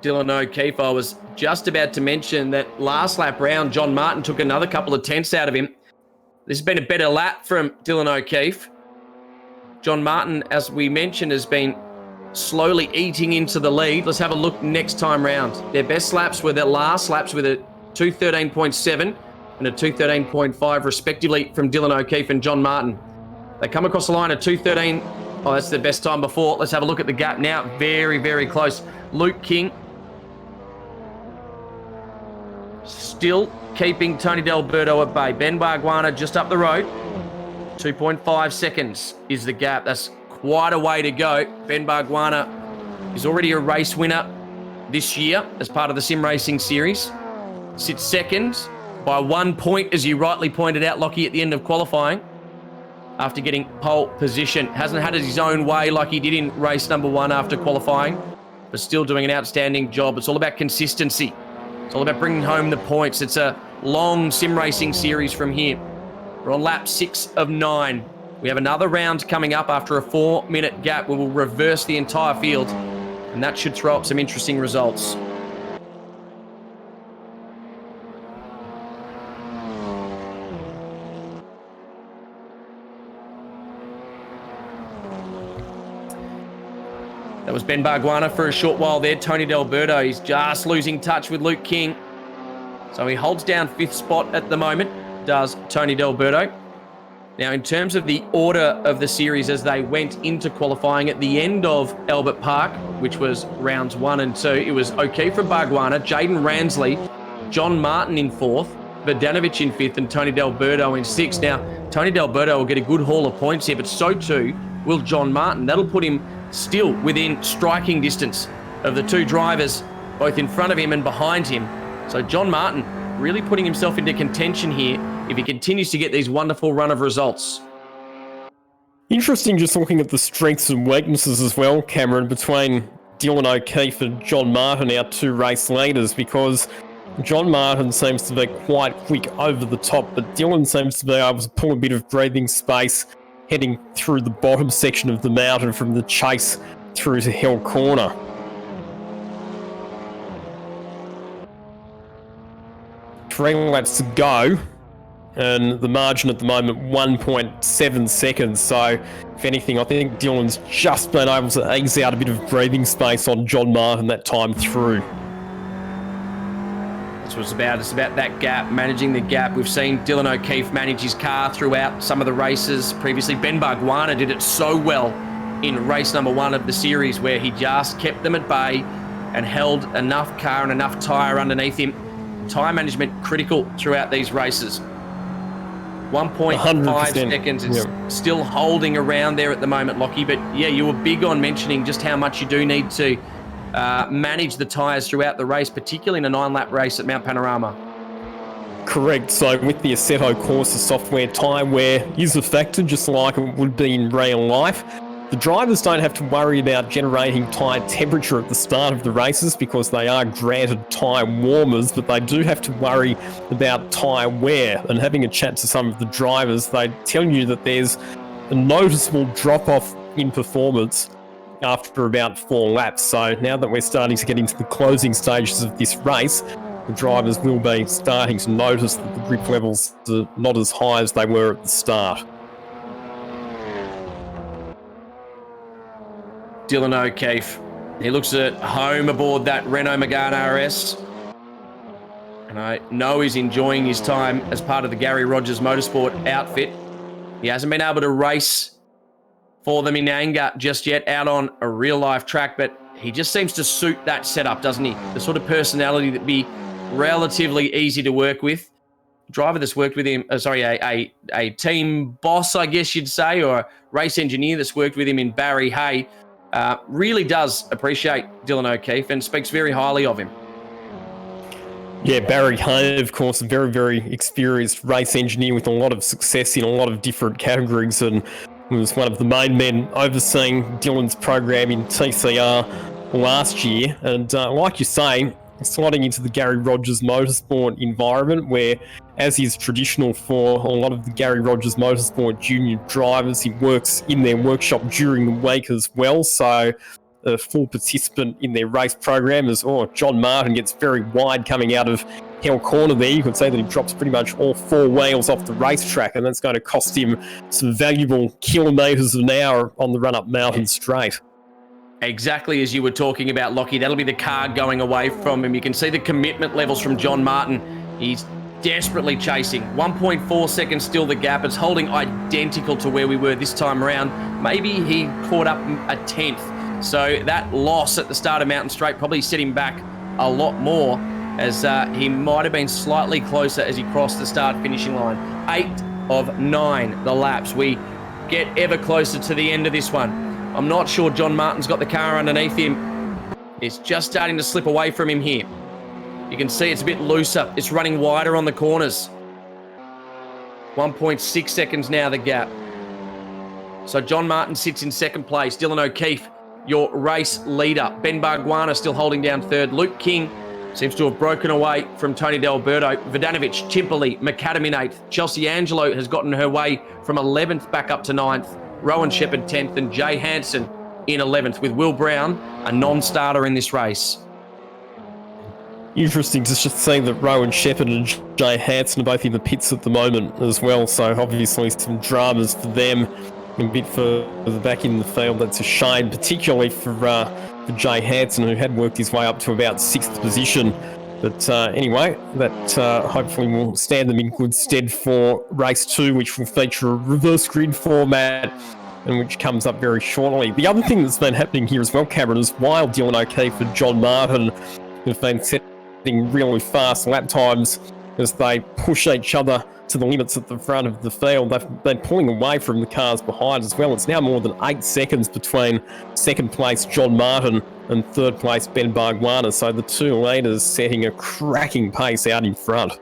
Dylan O'Keefe, I was just about to mention that last lap round, John Martin took another couple of tenths out of him. This has been a better lap from Dylan O'Keefe. John Martin, as we mentioned, has been slowly eating into the lead. Let's have a look next time round. Their best laps were their last laps with a 2:13.7 and a 2:13.5 respectively from Dylan O'Keefe and John Martin. They come across the line at 2:13. Oh, that's their best time before. Let's have a look at the gap now. Very, very close. Luke King still keeping Tony D'Alberto at bay. Ben Bargwanna just up the road. 2.5 seconds is the gap. That's quite a way to go. Ben Bargwanna is already a race winner this year as part of the Sim Racing Series. Sits second by 1 point, as you rightly pointed out, Lockie, at the end of qualifying. After getting pole position. Hasn't had it his own way like he did in race number 1 after qualifying, but still doing an outstanding job. It's all about consistency. It's all about bringing home the points. It's a long sim racing series from here. We're on lap 6 of 9. We have another round coming up after a 4-minute gap. We will reverse the entire field, and that should throw up some interesting results. That was Ben Bargwanna for a short while there. Tony D'Alberto, he's just losing touch with Luke King. So he holds down 5th spot at the moment, does Tony D'Alberto. Now, in terms of the order of the series as they went into qualifying at the end of Albert Park, which was rounds 1 and 2, it was O'Keefe from Bargwanna, Jaden Ransley, John Martin in 4th, Vodanovic in 5th, and Tony D'Alberto in 6th. Now, Tony D'Alberto will get a good haul of points here, but so too will John Martin. That'll put him still within striking distance of the 2 drivers, both in front of him and behind him. So John Martin really putting himself into contention here if he continues to get these wonderful run of results. Interesting just looking at the strengths and weaknesses as well, Cameron, between Dylan O'Keefe and John Martin, our 2 race leaders, because John Martin seems to be quite quick over the top, but Dylan seems to be able to pull a bit of breathing space heading through the bottom section of the mountain from the chase through to Hill Corner. Three laps to go, and the margin at the moment 1.7 seconds. So, if anything, I think Dylan's just been able to ease out a bit of breathing space on John Martin that time through. That's what it's about. It's about that gap, managing the gap. We've seen Dylan O'Keefe manage his car throughout some of the races previously. Ben Bargwanna did it so well in race number 1 of the series, where he just kept them at bay and held enough car and enough tyre underneath him. Tyre management critical throughout these races. 1.5 seconds. It's still holding around there at the moment, Lockie. But yeah, you were big on mentioning just how much you do need to manage the tyres throughout the race, particularly in a 9-lap race at Mount Panorama. Correct. So with the Assetto course, the software tyre wear is a factor, just like it would be in real life. The drivers don't have to worry about generating tyre temperature at the start of the races because they are granted tyre warmers, but they do have to worry about tyre wear. And having a chat to some of the drivers, they tell you that there's a noticeable drop-off in performance after about 4 laps. So now that we're starting to get into the closing stages of this race, the drivers will be starting to notice that the grip levels are not as high as they were at the start. Dylan O'Keefe, he looks at home aboard that Renault Megane RS. And I know he's enjoying his time as part of the Gary Rogers Motorsport outfit. He hasn't been able to race for them in anger just yet out on a real-life track, but he just seems to suit that setup, doesn't he? The sort of personality that'd be relatively easy to work with. Driver that's worked with him, a team boss, I guess you'd say, or a race engineer that's worked with him in Barry Hay, really does appreciate Dylan O'Keefe and speaks very highly of him. Yeah, Barry Hay, of course, a very, very experienced race engineer with a lot of success in a lot of different categories, and was one of the main men overseeing Dylan's program in TCR last year. And like you say, sliding into the Gary Rogers Motorsport environment where, as is traditional for a lot of the Gary Rogers Motorsport junior drivers, he works in their workshop during the week as well. So a full participant in their race program as John Martin gets very wide coming out of Hell Corner there. You could say that he drops pretty much all four wheels off the racetrack, and that's going to cost him some valuable kilometres an hour on the run-up Mountain Straight. Exactly as you were talking about, Lockie. That'll be the car going away from him. You can see the commitment levels from John Martin. He's desperately chasing. 1.4 seconds still the gap. It's holding identical to where we were this time around. Maybe he caught up a tenth. So that loss at the start of Mountain Straight probably set him back a lot more, as he might have been slightly closer as he crossed the start finishing line. 8 of 9 the laps. We get ever closer to the end of this one. I'm not sure John Martin's got the car underneath him. It's just starting to slip away from him here. You can see it's a bit looser. It's running wider on the corners. 1.6 seconds now the gap. So John Martin sits in second place. Dylan O'Keefe, your race leader. Ben Barguana still holding down third. Luke King seems to have broken away from Tony D'Alberto. Vodanovic, Timperley, McAdam in 8th. Chelsea Angelo has gotten her way from 11th back up to 9th. Rowan Shepherd 10th, and Jay Hansen in 11th, with Will Brown a non-starter in this race. Interesting to just see that Rowan Shepherd and Jay Hansen are both in the pits at the moment as well, so obviously some dramas for them. A bit further back in the field, that's a shame, particularly for Jay Hansen, who had worked his way up to about 6th position. But anyway, that hopefully will stand them in good stead for race 2, which will feature a reverse grid format and which comes up very shortly. The other thing that's been happening here as well, Cameron, is while Dylan O'Keefe and John Martin have been setting really fast lap times as they push each other to the limits at the front of the field, they've been pulling away from the cars behind as well. It's now more than 8 seconds between second place John Martin and third place Ben Barguana, so the two leaders setting a cracking pace out in front.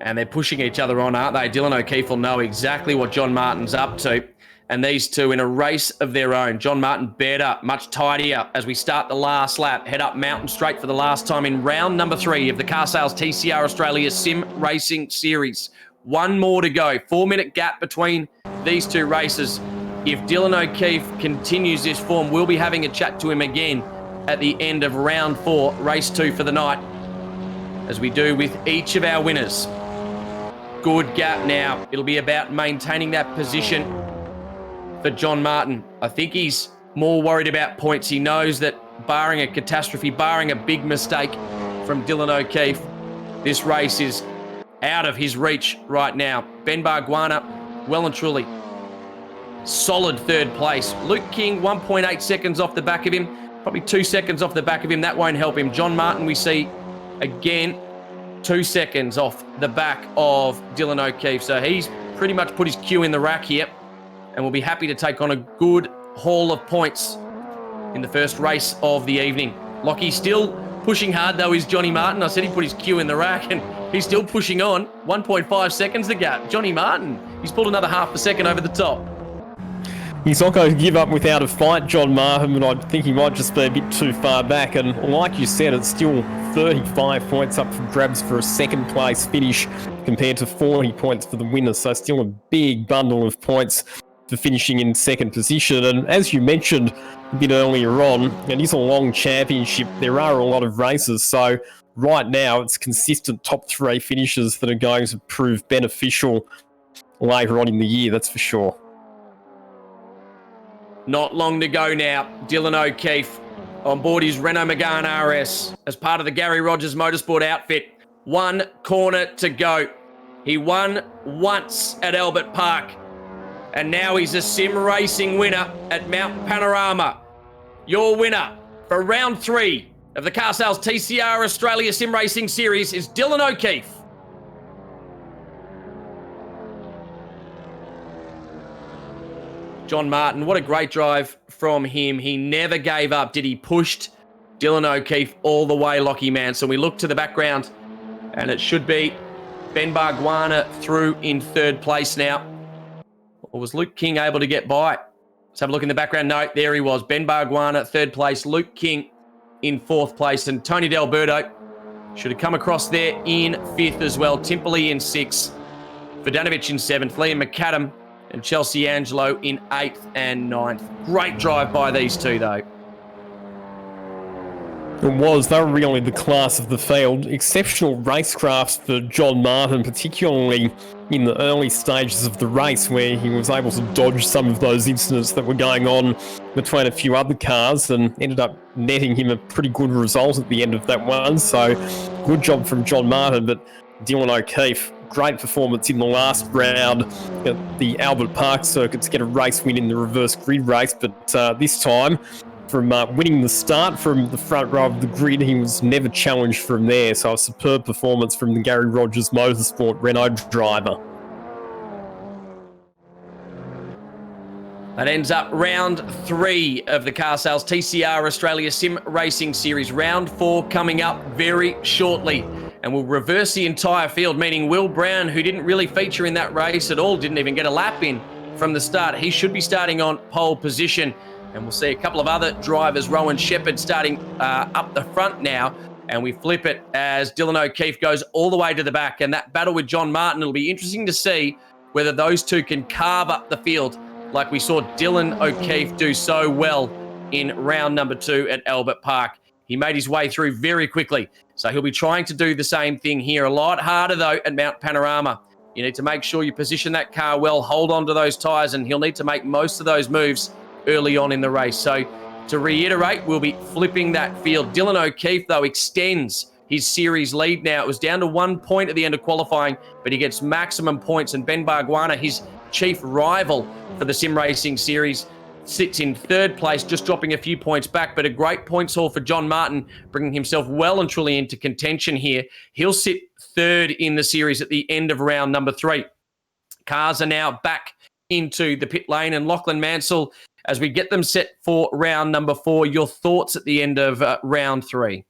And they're pushing each other on, aren't they? Dylan O'Keefe will know exactly what John Martin's up to. And these two in a race of their own. John Martin better, much tidier as we start the last lap. Head up Mountain Straight for the last time in round number 3 of the Car Sales TCR Australia Sim Racing Series. One more to go. 4-minute gap between these two races. If Dylan O'Keefe continues this form, we'll be having a chat to him again at the end of round 4, race 2 for the night, as we do with each of our winners. Good gap now. It'll be about maintaining that position for John Martin. I think he's more worried about points. He knows that barring a catastrophe, barring a big mistake from Dylan O'Keefe, this race is out of his reach right now. Ben Barguana, well and truly, solid third place. Luke King, 1.8 seconds off the back of him, probably 2 seconds off the back of him. That won't help him. John Martin, we see again, 2 seconds off the back of Dylan O'Keefe. So he's pretty much put his cue in the rack here, and will be happy to take on a good haul of points in the first race of the evening. Lockie still pushing hard, though, is Johnny Martin. I said he put his cue in the rack, and he's still pushing on. 1.5 seconds the gap. Johnny Martin, he's pulled another half a second over the top. He's not going to give up without a fight, John Martin, but I think he might just be a bit too far back. And like you said, it's still 35 points up for grabs for a second place finish compared to 40 points for the winner. So still a big bundle of points for finishing in second position. And as you mentioned a bit earlier on, it is a long championship. There are a lot of races. So right now, it's consistent top 3 finishes that are going to prove beneficial later on in the year, that's for sure. Not long to go now. Dylan O'Keefe on board his Renault Megane RS as part of the Gary Rogers Motorsport outfit. 1 corner to go. He won once at Albert Park, and now he's a sim racing winner at Mount Panorama. Your winner for round 3 of the Car Sales TCR Australia Sim Racing Series is Dylan O'Keefe. John Martin, what a great drive from him. He never gave up, did he? Pushed Dylan O'Keefe all the way, Lockie Manson. We look to the background, and it should be Ben Barguana through in third place now. Or was Luke King able to get by? Let's have a look in the background. No, there he was. Ben Barguana, third place. Luke King in fourth place. And Tony D'Alberto should have come across there in fifth as well. Timperley in sixth. Vodanovic in seventh. Liam McAdam and Chelsea Angelo in 8th and 9th. Great drive by these two, though. It was. They were really the class of the field. Exceptional racecraft for John Martin, particularly in the early stages of the race where he was able to dodge some of those incidents that were going on between a few other cars and ended up netting him a pretty good result at the end of that one. So good job from John Martin, but Dylan O'Keefe, great performance in the last round at the Albert Park circuit to get a race win in the reverse grid race, but this time from winning the start from the front row of the grid, he was never challenged from there. So a superb performance from the Gary Rogers Motorsport Renault driver. That ends up round 3 of the Car Sales TCR Australia Sim Racing Series. Round 4 coming up very shortly. And we'll reverse the entire field, meaning Will Brown, who didn't really feature in that race at all, didn't even get a lap in from the start. He should be starting on pole position. And we'll see a couple of other drivers, Rowan Shepherd starting up the front now. And we flip it as Dylan O'Keefe goes all the way to the back. And that battle with John Martin, it'll be interesting to see whether those two can carve up the field like we saw Dylan O'Keefe do so well in round number 2 at Albert Park. He made his way through very quickly. So he'll be trying to do the same thing here. A lot harder, though, at Mount Panorama. You need to make sure you position that car well, hold on to those tyres, and he'll need to make most of those moves early on in the race. So to reiterate, we'll be flipping that field. Dylan O'Keefe, though, extends his series lead now. It was down to 1 point at the end of qualifying, but he gets maximum points. And Ben Bargwanna, his chief rival for the Sim Racing Series, sits in 3rd place, just dropping a few points back, but a great points haul for John Martin, bringing himself well and truly into contention here. He'll sit 3rd in the series at the end of round number 3. Cars are now back into the pit lane, and Lachlan Mansell, as we get them set for round number 4, your thoughts at the end of round 3?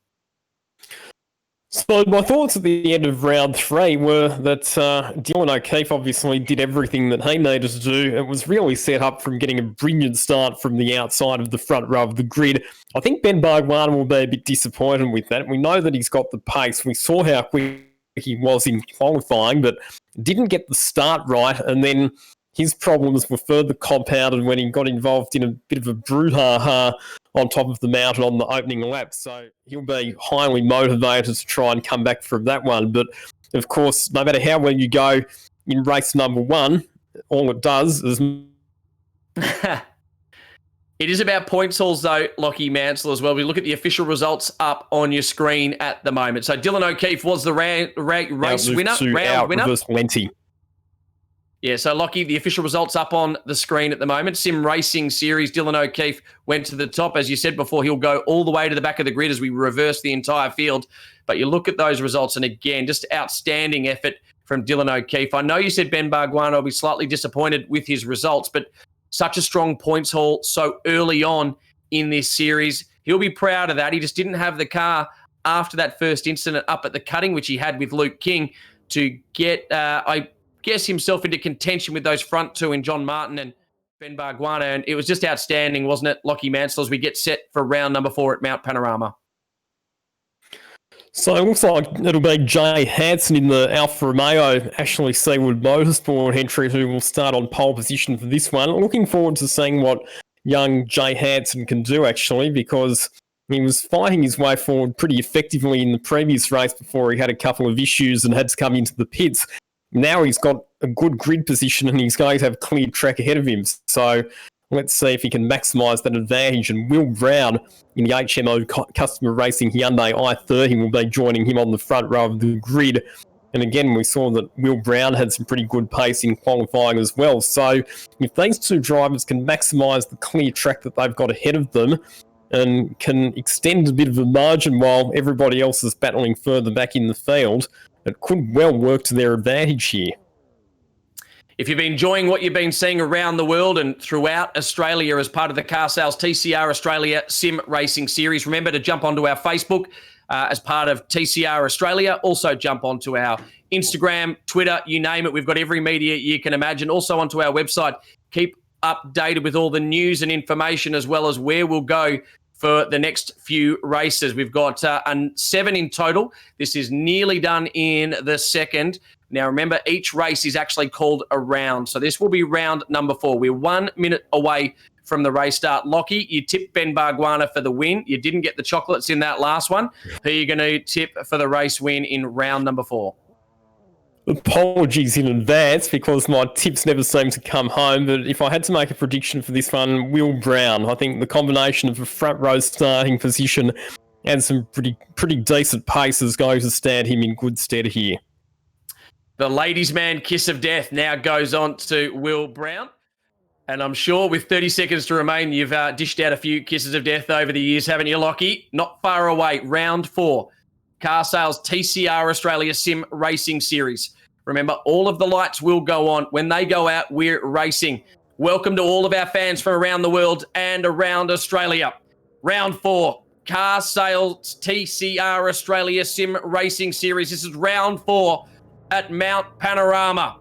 So my thoughts at the end of round 3 were that Dylan O'Keefe obviously did everything that he needed to do. It was really set up from getting a brilliant start from the outside of the front row of the grid. I think Ben Bargwanna will be a bit disappointed with that. We know that he's got the pace. We saw how quick he was in qualifying, but didn't get the start right, and then his problems were further compounded when he got involved in a bit of a brouhaha on top of the mountain on the opening lap. So he'll be highly motivated to try and come back from that one. But, of course, no matter how well you go in race number 1, all it does is... It is about points hauls, though, Lockie Mansell, as well. We look at the official results up on your screen at the moment. So Dylan O'Keefe was the race winner. Round winner. Lenti. Yeah, so Lockie, the official results up on the screen at the moment. Sim Racing Series, Dylan O'Keefe went to the top. As you said before, he'll go all the way to the back of the grid as we reverse the entire field. But you look at those results, and again, just outstanding effort from Dylan O'Keefe. I know you said Ben Bargwanna will be slightly disappointed with his results, but such a strong points haul so early on in this series. He'll be proud of that. He just didn't have the car after that first incident up at the cutting, which he had with Luke King, to get, himself into contention with those front two in John Martin and Ben Bargwanna. And it was just outstanding, wasn't it, Lockie Mansell, as we get set for round number 4 at Mount Panorama? So it looks like it'll be Jay Hansen in the Alfa Romeo Ashley Seawood Motorsport entry who will start on pole position for this one. Looking forward to seeing what young Jay Hansen can do, actually, because he was fighting his way forward pretty effectively in the previous race before he had a couple of issues and had to come into the pits. Now he's got a good grid position and he's going to have a clear track ahead of him. So let's see if he can maximise that advantage. And Will Brown in the HMO Customer Racing Hyundai i30 will be joining him on the front row of the grid. And again, we saw that Will Brown had some pretty good pace in qualifying as well. So if these two drivers can maximise the clear track that they've got ahead of them and can extend a bit of a margin while everybody else is battling further back in the field, it could well work to their advantage here. If you've been enjoying what you've been seeing around the world and throughout Australia as part of the Car Sales TCR Australia Sim Racing Series, remember to jump onto our Facebook as part of TCR Australia. Also jump onto our Instagram, Twitter, you name it. We've got every media you can imagine. Also onto our website. Keep updated with all the news and information as well as where we'll go for the next few races. We've got 7 in total. This is nearly done in the second. Now, remember, each race is actually called a round. So this will be round number 4. We're 1 minute away from the race start. Lockie, you tipped Ben Barguana for the win. You didn't get the chocolates in that last one. Who are you going to tip for the race win in round number 4? Apologies in advance because my tips never seem to come home, but if I had to make a prediction for this one, Will Brown. I think the combination of a front row starting position and some pretty decent pace is going to stand him in good stead here. The ladies' man kiss of death now goes on to Will Brown. And I'm sure with 30 seconds to remain, you've dished out a few kisses of death over the years, haven't you, Lockie? Not far away. Round 4. Car Sales TCR Australia Sim Racing Series. Remember, all of the lights will go on. When they go out, we're racing. Welcome to all of our fans from around the world and around Australia. Round 4. Car Sales TCR Australia Sim Racing Series. This is round 4 at Mount Panorama.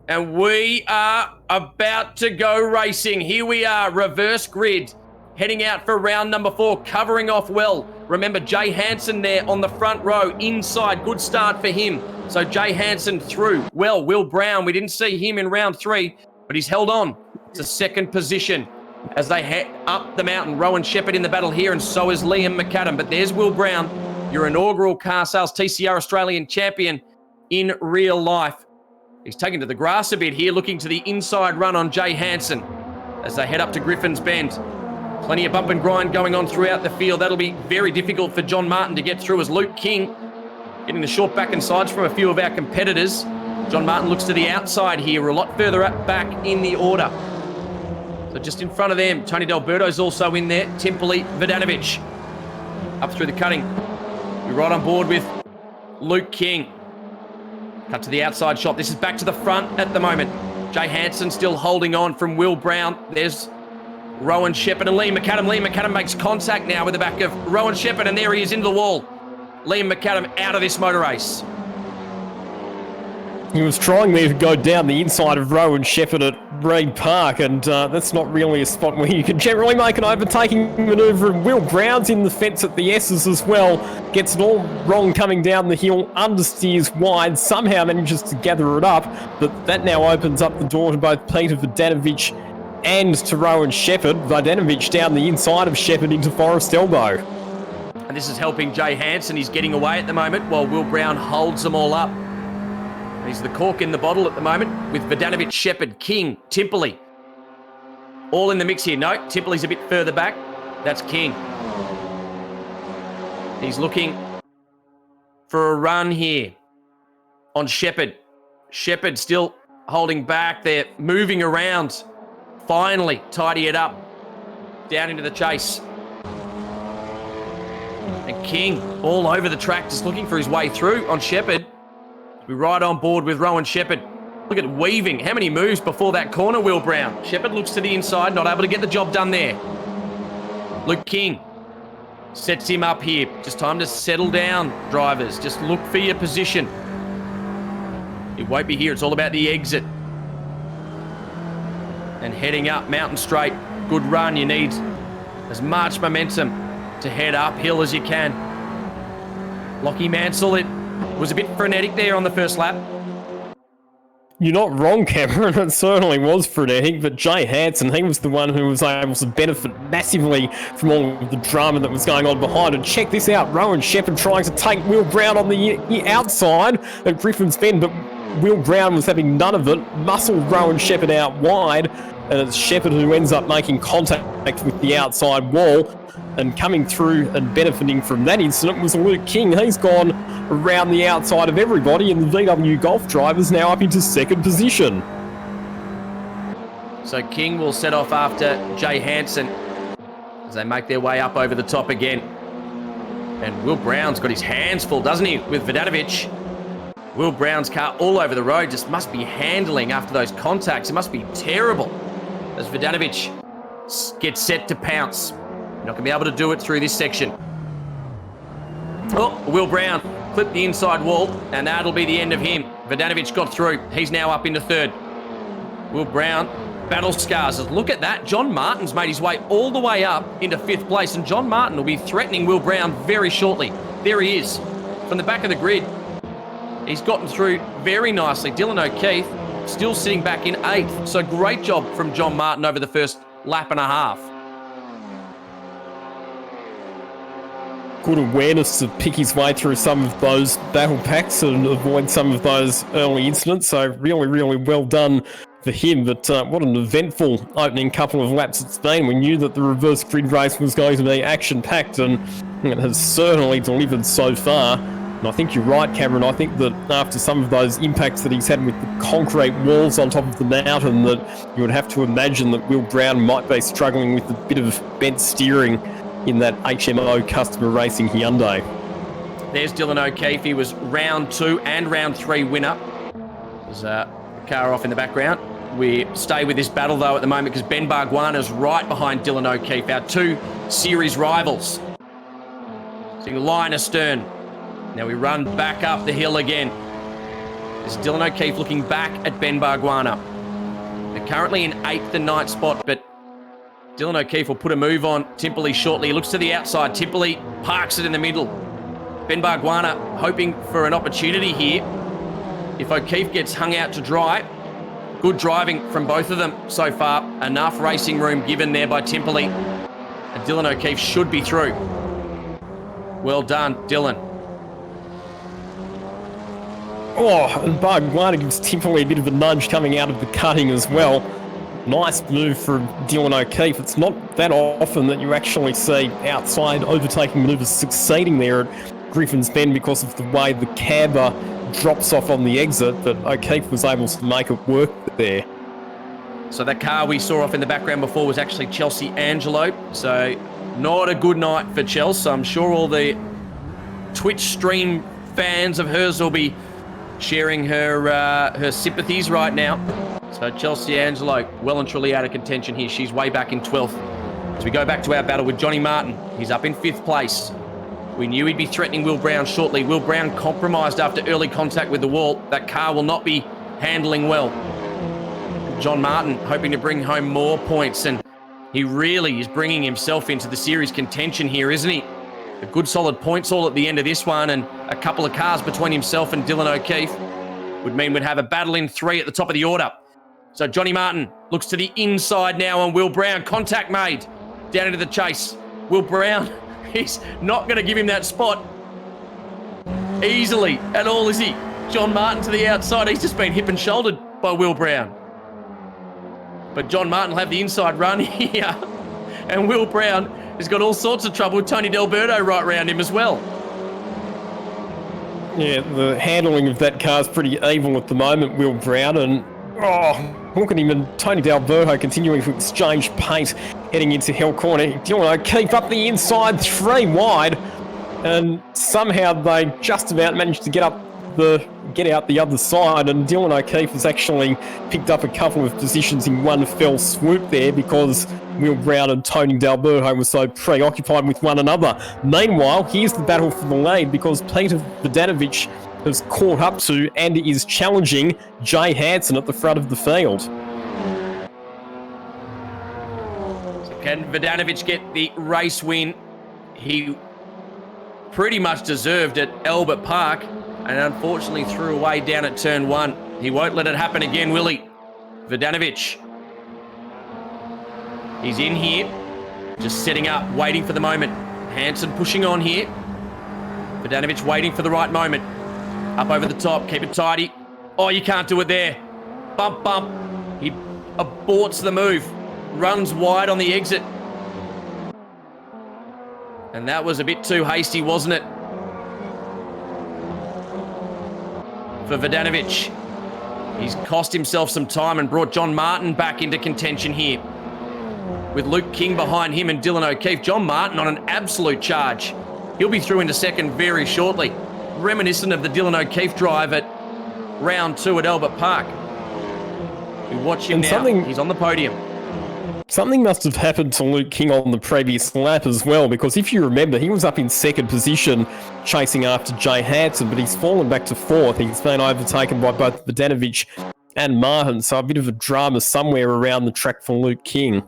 And we are about to go racing. Here we are, reverse grid, heading out for round number 4, covering off well. Remember, Jay Hansen there on the front row, inside. Good start for him. So Jay Hansen through. Well, Will Brown, we didn't see him in round 3, but he's held on to second position as they head up the mountain. Rowan Shepherd in the battle here, and so is Liam McAdam. But there's Will Brown, your inaugural Car Sales TCR Australian champion in real life. He's taken to the grass a bit here, looking to the inside run on Jay Hansen as they head up to Griffin's Bend. Plenty of bump and grind going on throughout the field. That'll be very difficult for John Martin to get through as Luke King getting the short back and sides from a few of our competitors. John Martin looks to the outside here. We're a lot further up back in the order. So just in front of them, Tony D'Alberto's also in there. Timperley, Vodanovic up through the cutting. We're right on board with Luke King. Cut to the outside shot. This is back to the front at the moment. Jay Hansen still holding on from Will Brown. There's Rowan Shepherd and Liam McAdam. Liam McAdam makes contact now with the back of Rowan Shepherd, and there he is into the wall. Liam McAdam out of this motor race. He was trying there to go down the inside of Rowan Shepherd at Reid Park, and that's not really a spot where you can generally make an overtaking manoeuvre. And Will Brown's in the fence at the S's as well. Gets it all wrong coming down the hill, understeers wide, somehow manages to gather it up, but that now opens up the door to both Peter Vodanovic and to Rowan Shepherd. Vodanovic down the inside of Shepherd into Forest Elbow. And this is helping Jay Hansen. He's getting away at the moment while Will Brown holds them all up. He's the cork in the bottle at the moment with Vodanovic, Shepherd, King, Timperley. All in the mix here. No, Timperley's a bit further back. That's King. He's looking for a run here on Shepherd. Shepherd still holding back. They're moving around. Finally tidy it up. Down into the chase. And King all over the track just looking for his way through on Shepherd. We're right on board with Rowan Shepherd. Look at weaving. How many moves before that corner, Will Brown? Shepherd looks to the inside, not able to get the job done there. Luke King sets him up here. Just time to settle down, drivers. Just look for your position. It won't be here. It's all about the exit. And heading up Mountain Straight. Good run. You need as much momentum to head uphill as you can. Lockie Mansell, it was a bit frenetic there on the first lap. You're not wrong, Cameron. It certainly was frenetic, but Jay Hansen, he was the one who was able to benefit massively from all of the drama that was going on behind. And check this out, Rowan Shepherd trying to take Will Brown on the outside at Griffin's Bend, but Will Brown was having none of it. Muscled Rowan Shepherd out wide, and it's Shepherd who ends up making contact with the outside wall. And coming through and benefiting from that incident was Luke King. He's gone around the outside of everybody, and the VW Golf driver's now up into second position. So King will set off after Jay Hansen as they make their way up over the top again. And Will Brown's got his hands full, doesn't he, with Vodanovic? Will Brown's car all over the road just must be handling after those contacts. It must be terrible as Vodanovic gets set to pounce. Not going to be able to do it through this section. Oh, Will Brown clipped the inside wall, and that'll be the end of him. Vodanovic got through. He's now up into third. Will Brown, battle scars. Look at that. John Martin's made his way all the way up into fifth place, and John Martin will be threatening Will Brown very shortly. There he is, from the back of the grid. He's gotten through very nicely. Dylan O'Keefe still sitting back in 8th. So great job from John Martin over the first lap and a half. Good awareness to pick his way through some of those battle packs and avoid some of those early incidents. So really, really well done for him. But what an eventful opening couple of laps it's been. We knew that the reverse grid race was going to be action-packed, and it has certainly delivered so far. And I think you're right, Cameron. I think that after some of those impacts that he's had with the concrete walls on top of the mountain, that you would have to imagine that Will Brown might be struggling with a bit of bent steering in that HMO Customer Racing Hyundai. There's Dylan O'Keefe. He was round 2 and round 3 winner. There's a car off in the background. We stay with this battle, though, at the moment because Ben Barguana's right behind Dylan O'Keefe, our 2 series rivals. Seeing line astern. Now we run back up the hill again. There's Dylan O'Keefe looking back at Ben Barguana. They're currently in 8th and 9th spot, but Dylan O'Keefe will put a move on Timperley shortly. He looks to the outside. Timperley parks it in the middle. Ben Barguana hoping for an opportunity here. If O'Keefe gets hung out to dry, good driving from both of them so far. Enough racing room given there by Timperley. And Dylan O'Keefe should be through. Well done, Dylan. Oh, and Barguana gives Timperley a bit of a nudge coming out of the cutting as well. Nice move from Dylan O'Keefe. It's not that often that you actually see outside overtaking manoeuvres succeeding there at Griffin's Bend because of the way the camber drops off on the exit, but O'Keefe was able to make it work there. So that car we saw off in the background before was actually Chelsea Angelo. So not a good night for Chelsea. I'm sure all the Twitch stream fans of hers will be sharing her sympathies right now. So Chelsea Angelo, well and truly out of contention here. She's way back in 12th. As we go back to our battle with Johnny Martin, he's up in 5th place. We knew he'd be threatening Will Brown shortly. Will Brown compromised after early contact with the wall. That car will not be handling well. John Martin hoping to bring home more points, and he really is bringing himself into the series contention here, isn't he? A good solid points all at the end of this one, and a couple of cars between himself and Dylan O'Keefe would mean we'd have a battle in 3 at the top of the order. So Johnny Martin looks to the inside now on Will Brown. Contact made. Down into the chase. Will Brown, he's not going to give him that spot easily at all, is he? John Martin to the outside. He's just been hip and shouldered by Will Brown. But John Martin will have the inside run here. And Will Brown has got all sorts of trouble with Tony D'Alberto right round him as well. Yeah, the handling of that car is pretty evil at the moment, Will Brown, and look at him and Tony D'Alberto continuing to exchange pace heading into Hell Corner. Dylan O'Keefe up the inside, 3 wide, and somehow they just about managed to get out the other side, and Dylan O'Keefe has actually picked up a couple of positions in one fell swoop there because Will Brown and Tony D'Alberto were so preoccupied with one another. Meanwhile, here's the battle for the lead because Peter Vodanovic has caught up to and is challenging Jay Hansen at the front of the field. So can Vodanovic get the race win? He pretty much deserved at Albert Park and unfortunately threw away down at turn 1. He won't let it happen again, will he? Vodanovic. He's in here, just setting up, waiting for the moment. Hansen pushing on here. Vodanovic waiting for the right moment. Up over the top, keep it tidy. Oh, you can't do it there. Bump, bump. He aborts the move. Runs wide on the exit. And that was a bit too hasty, wasn't it? For Vodanovic. He's cost himself some time and brought John Martin back into contention here. With Luke King behind him and Dylan O'Keefe. John Martin on an absolute charge. He'll be through into second very shortly. Reminiscent of the Dylan O'Keefe drive at round 2 at Albert Park. We watch him now. He's on the podium. Something must have happened to Luke King on the previous lap as well, because if you remember, he was up in second position chasing after Jay Hansen, but he's fallen back to 4th. He's been overtaken by both Vodanovic and Martin, so a bit of a drama somewhere around the track for Luke King.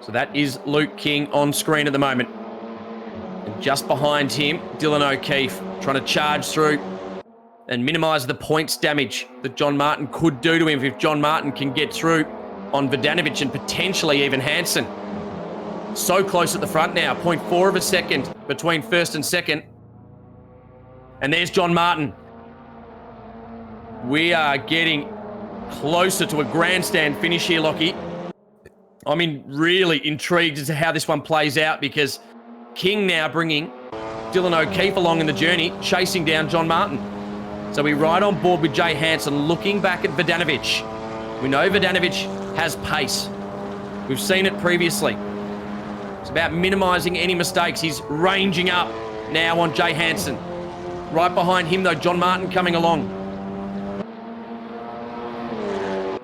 So that is Luke King on screen at the moment. And just behind him, Dylan O'Keefe trying to charge through and minimise the points damage that John Martin could do to him if John Martin can get through on Vodanovic and potentially even Hansen. So close at the front now, 0.4 of a second between first and second. And there's John Martin. We are getting closer to a grandstand finish here, Lockie. I'm really intrigued as to how this one plays out because King now bringing Dylan O'Keefe along in the journey, chasing down John Martin. So we ride on board with Jay Hansen, looking back at Vodanovic. We know Vodanovic has pace. We've seen it previously. It's about minimising any mistakes. He's ranging up now on Jay Hansen. Right behind him, though, John Martin coming along.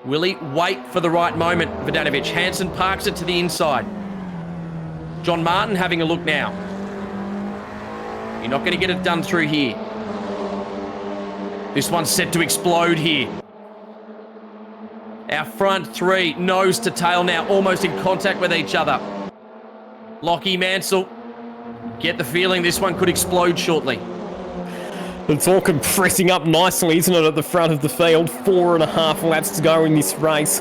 Will he wait for the right moment, Vodanovic? Hansen parks it to the inside. John Martin having a look now. You're not going to get it done through here. This one's set to explode here. Our front three, nose to tail now, almost in contact with each other. Lockie, Mansell, get the feeling this one could explode shortly. It's all compressing up nicely, isn't it, at the front of the field? 4.5 laps to go in this race.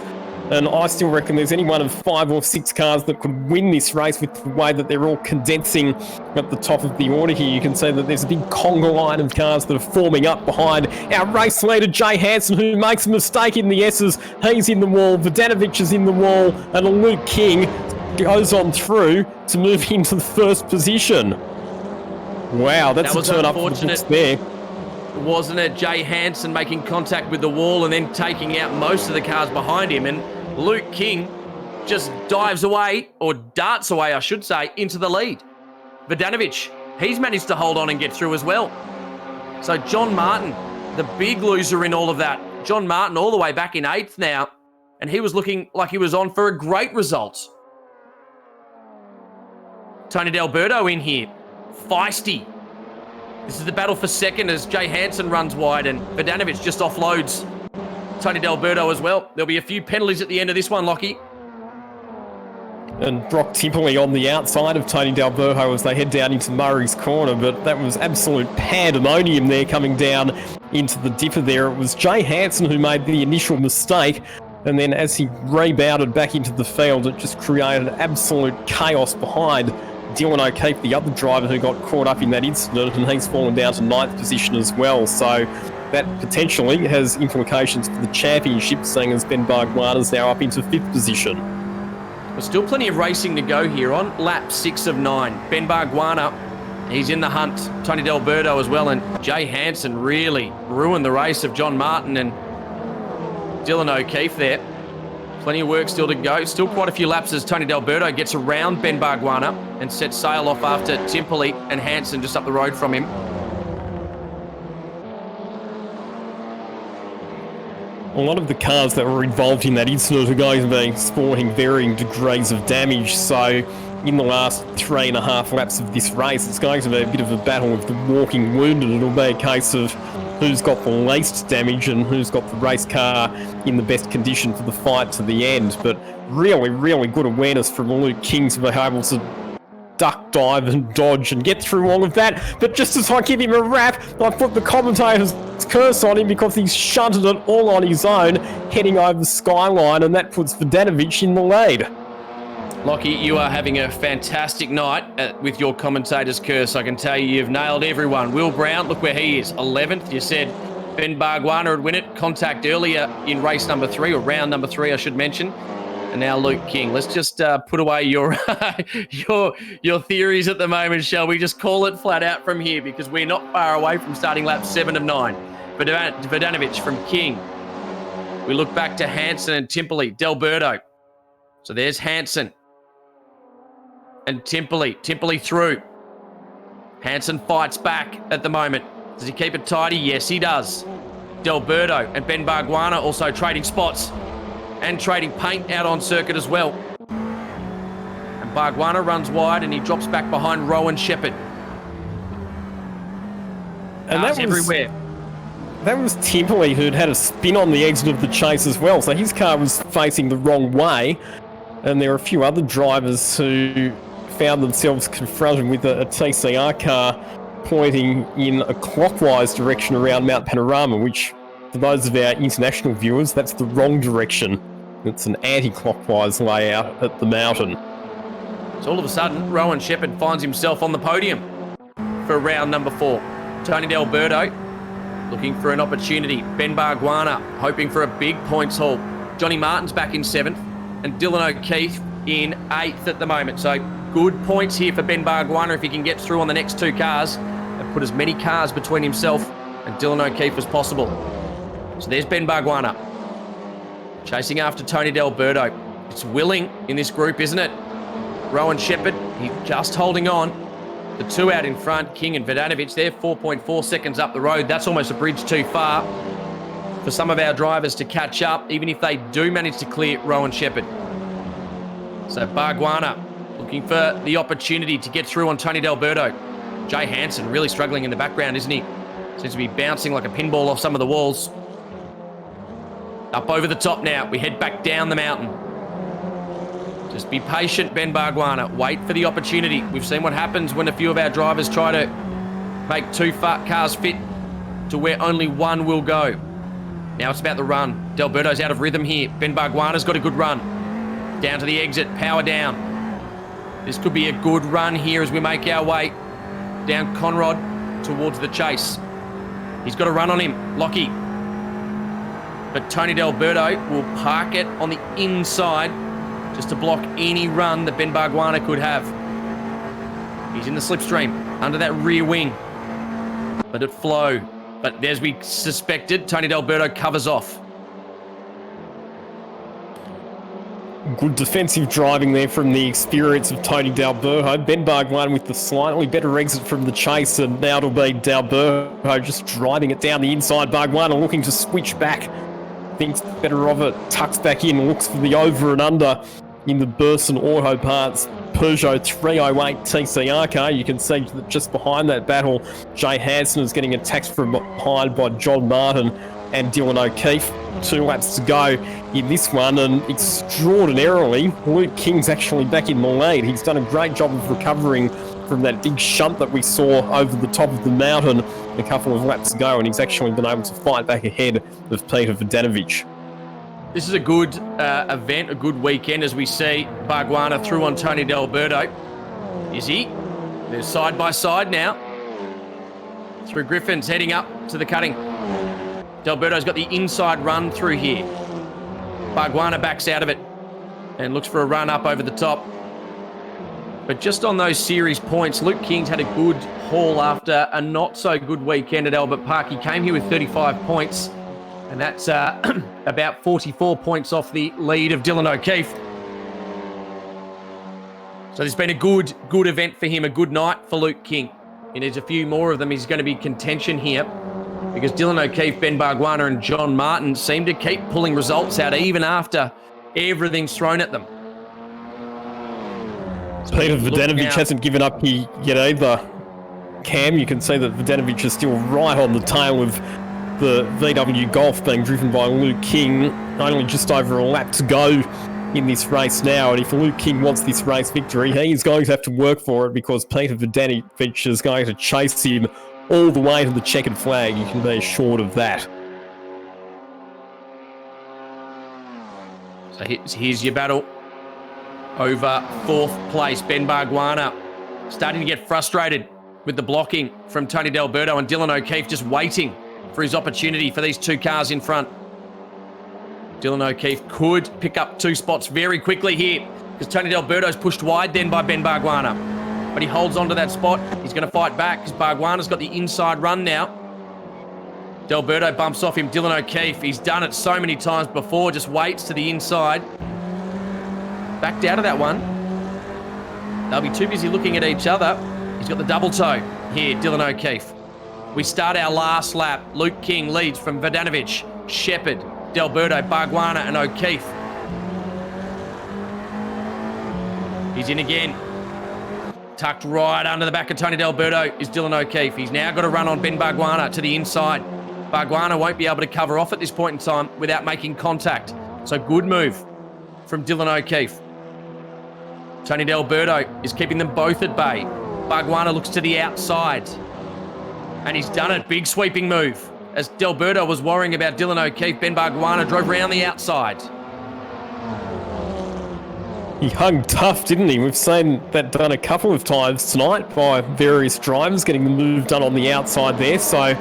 And I still reckon there's any one of 5 or 6 cars that could win this race with the way that they're all condensing at the top of the order here. You can see that there's a big conga line of cars that are forming up behind our race leader, Jay Hansen, who makes a mistake in the S's. He's in the wall, Vodanovic is in the wall, and Luke King goes on through to move into the first position. Wow, that's a turn up for the books there. Wasn't it? Jay Hansen making contact with the wall and then taking out most of the cars behind him, and Luke King just dives away, or darts away, I should say, into the lead. Vodanovic, he's managed to hold on and get through as well. So John Martin, the big loser in all of that. John Martin all the way back in 8th now, and he was looking like he was on for a great result. Tony D'Alberto in here, feisty. This is the battle for second as Jay Hansen runs wide and Vodanovic just offloads Tony D'Alberto as well. There'll be a few penalties at the end of this one, Lockie. And Brock Timperley on the outside of Tony D'Alberto as they head down into Murray's corner, but that was absolute pandemonium there coming down into the dipper there. It was Jay Hansen who made the initial mistake, and then as he rebounded back into the field, it just created absolute chaos behind Dylan O'Keefe, the other driver who got caught up in that incident, and he's fallen down to 9th position as well. So that potentially has implications for the championship, seeing as Ben Bargwanna's now up into 5th position. There's still plenty of racing to go here on lap 6 of 9. Ben Bargwanna, he's in the hunt. Tony D'Alberto as well, and Jay Hansen really ruined the race of John Martin and Dylan O'Keefe there. Plenty of work still to go. Still quite a few laps as Tony D'Alberto gets around Ben Bargwanna and sets sail off after Timperley and Hansen just up the road from him. A lot of the cars that were involved in that incident are going to be sporting varying degrees of damage, so in the last 3.5 laps of this race, it's going to be a bit of a battle of the walking wounded. It'll be a case of who's got the least damage and who's got the race car in the best condition for the fight to the end. But really, really good awareness from Luke King to be able to duck, dive and dodge and get through all of that. But just as I give him a rap, I put the commentator's curse on him because he's shunted it all on his own, heading over the skyline, and that puts Vodanovic in the lead. Lockie, you are having a fantastic night with your commentator's curse. I can tell you, you've nailed everyone. Will Brown, look where he is, 11th. You said Ben Bargwanna would win it. Contact earlier in race number 3, or round number 3, I should mention. And now Luke King. Let's just put away your your theories at the moment, shall we? Just call it flat out from here, because we're not far away from starting lap 7 of 9. Vodanovic from King. We look back to Hansen and Timperley, D'Alberto. So there's Hansen. And Timperley through. Hansen fights back at the moment. Does he keep it tidy? Yes, he does. D'Alberto and Ben Bargwanna also trading spots and trading paint out on circuit as well. And Bargwanna runs wide and he drops back behind Rowan Shepherd. And that was everywhere. That was Timperley who'd had a spin on the exit of the chase as well, so his car was facing the wrong way. And there were a few other drivers who found themselves confronted with a TCR car pointing in a clockwise direction around Mount Panorama, which, for those of our international viewers, that's the wrong direction. It's an anti-clockwise layout at the mountain. So all of a sudden, Rowan Shepherd finds himself on the podium for round number 4. Tony D'Alberto looking for an opportunity. Ben Barguana hoping for a big points haul. Johnny Martin's back in 7th and Dylan O'Keefe in 8th at the moment. So good points here for Ben Barguana if he can get through on the next 2 cars and put as many cars between himself and Dylan O'Keefe as possible. So there's Ben Barguana chasing after Tony D'Alberto. It's willing in this group, isn't it? Rowan Shepherd, he's just holding on. The 2 out in front, King and Vodanovic, they're 4.4 seconds up the road. That's almost a bridge too far for some of our drivers to catch up, even if they do manage to clear Rowan Shepherd. So Barguana looking for the opportunity to get through on Tony D'Alberto. Jay Hansen really struggling in the background, isn't he? Seems to be bouncing like a pinball off some of the walls. Up over the top now. We head back down the mountain. Just be patient, Ben Barguana. Wait for the opportunity. We've seen what happens when a few of our drivers try to make 2 cars fit to where only one will go. Now it's about the run. D'Alberto's out of rhythm here. Ben Barguana's got a good run. Down to the exit. Power down. This could be a good run here as we make our way down Conrod towards the chase. He's got a run on him. Lockie. But Tony D'Alberto will park it on the inside just to block any run that Ben Barguana could have. He's in the slipstream, under that rear wing. Let it flow. But as we suspected, Tony D'Alberto covers off. Good defensive driving there from the experience of Tony D'Alberto. Ben Barguana with the slightly better exit from the chase, and now it'll be D'Alberto just driving it down the inside. Barguana looking to switch back. Thinks better of it, tucks back in, looks for the over and under in the Burson Auto Parts Peugeot 308 TCR car. You can see that just behind that battle, Jay Hansen is getting attacked from behind by John Martin and Dylan O'Keefe. 2 laps to go in this one, and extraordinarily, Luke King's actually back in the lead. He's done a great job of recovering from that big shunt that we saw over the top of the mountain a couple of laps ago, and he's actually been able to fight back ahead of Peter Vodanovic. This is a good event, a good weekend as we see Barguana through on Tony D'Alberto. Is he? They're side by side now. Through Griffin's heading up to the cutting. D'Alberto's got the inside run through here. Barguana backs out of it and looks for a run up over the top. But just on those series points, Luke King's had a good haul after a not so good weekend at Albert Park. He came here with 35 points, and that's about 44 points off the lead of Dylan O'Keefe. So there's been a good event for him, a good night for Luke King. And there's a few more of them. He's going to be contention here because Dylan O'Keefe, Ben Barguana and John Martin seem to keep pulling results out even after everything's thrown at them. So Peter Vodanovic hasn't given up yet either. Cam, you can see that Vodanovic is still right on the tail of the VW Golf being driven by Luke King. Only just over a lap to go in this race now, and if Luke King wants this race victory, he is going to have to work for it because Peter Vodanovic is going to chase him all the way to the checkered flag. You can be assured of that. So here's your battle. Over 4th place, Ben Barguana starting to get frustrated with the blocking from Tony D'Alberto and Dylan O'Keefe just waiting for his opportunity for these 2 cars in front. Dylan O'Keefe could pick up 2 spots very quickly here because Tony D'Alberto's pushed wide then by Ben Barguana. But he holds on to that spot. He's going to fight back because Barguana's got the inside run now. D'Alberto bumps off him. Dylan O'Keefe, he's done it so many times before, just waits to the inside. Backed out of that one. They'll be too busy looking at each other. He's got the double toe here, Dylan O'Keefe. We start our last lap. Luke King leads from Vodanovic, Shepherd, D'Alberto, Barguana and O'Keefe. He's in again. Tucked right under the back of Tony D'Alberto is Dylan O'Keefe. He's now got to run on Ben Barguana to the inside. Barguana won't be able to cover off at this point in time without making contact. So good move from Dylan O'Keefe. Tony D'Alberto is keeping them both at bay. Bargwanna looks to the outside. And he's done it. Big sweeping move. As D'Alberto was worrying about Dylan O'Keefe, Ben Bargwanna drove around the outside. He hung tough, didn't he? We've seen that done a couple of times tonight by various drivers getting the move done on the outside there. So,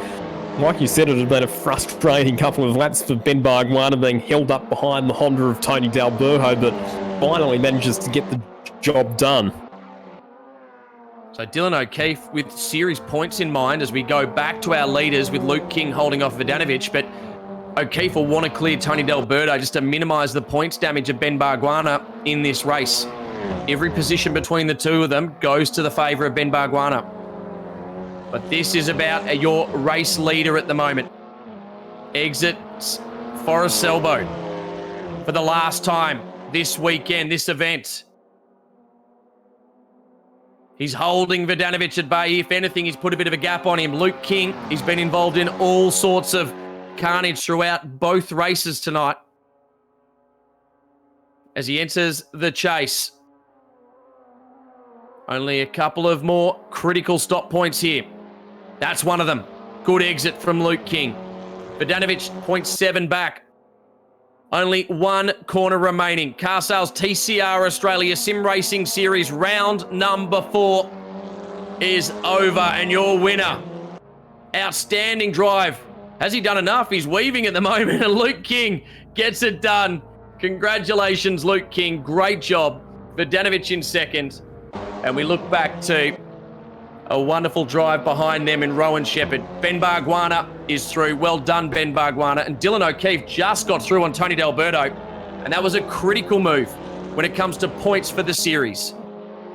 like you said, it had been a frustrating couple of laps for Ben Bargwanna being held up behind the Honda of Tony D'Alberto, but finally manages to get the job done. So Dylan O'Keefe with series points in mind as we go back to our leaders with Luke King holding off Vodanovic, but O'Keefe will want to clear Tony D'Alberto just to minimise the points damage of Ben Bargwanna in this race. Every position between the two of them goes to the favour of Ben Bargwanna. But this is about your race leader at the moment. Exits Forest Selbo for the last time this weekend, this event. He's holding Vodanovic at bay. If anything, he's put a bit of a gap on him. Luke King, he's been involved in all sorts of carnage throughout both races tonight as he enters the chase. Only a couple of more critical stop points here. That's one of them. Good exit from Luke King. Vodanovic 0.7 back. Only one corner remaining. Car Sales TCR Australia Simracing Series round number 4 is over, and your winner. Outstanding drive. Has he done enough? He's weaving at the moment, and Luke King gets it done. Congratulations, Luke King. Great job. Vodanovic in second. And we look back to a wonderful drive behind them in Rowan Shepherd. Ben Bargwanna is through. Well done, Ben Bargwanna. And Dylan O'Keefe just got through on Tony D'Alberto. And that was a critical move when it comes to points for the series.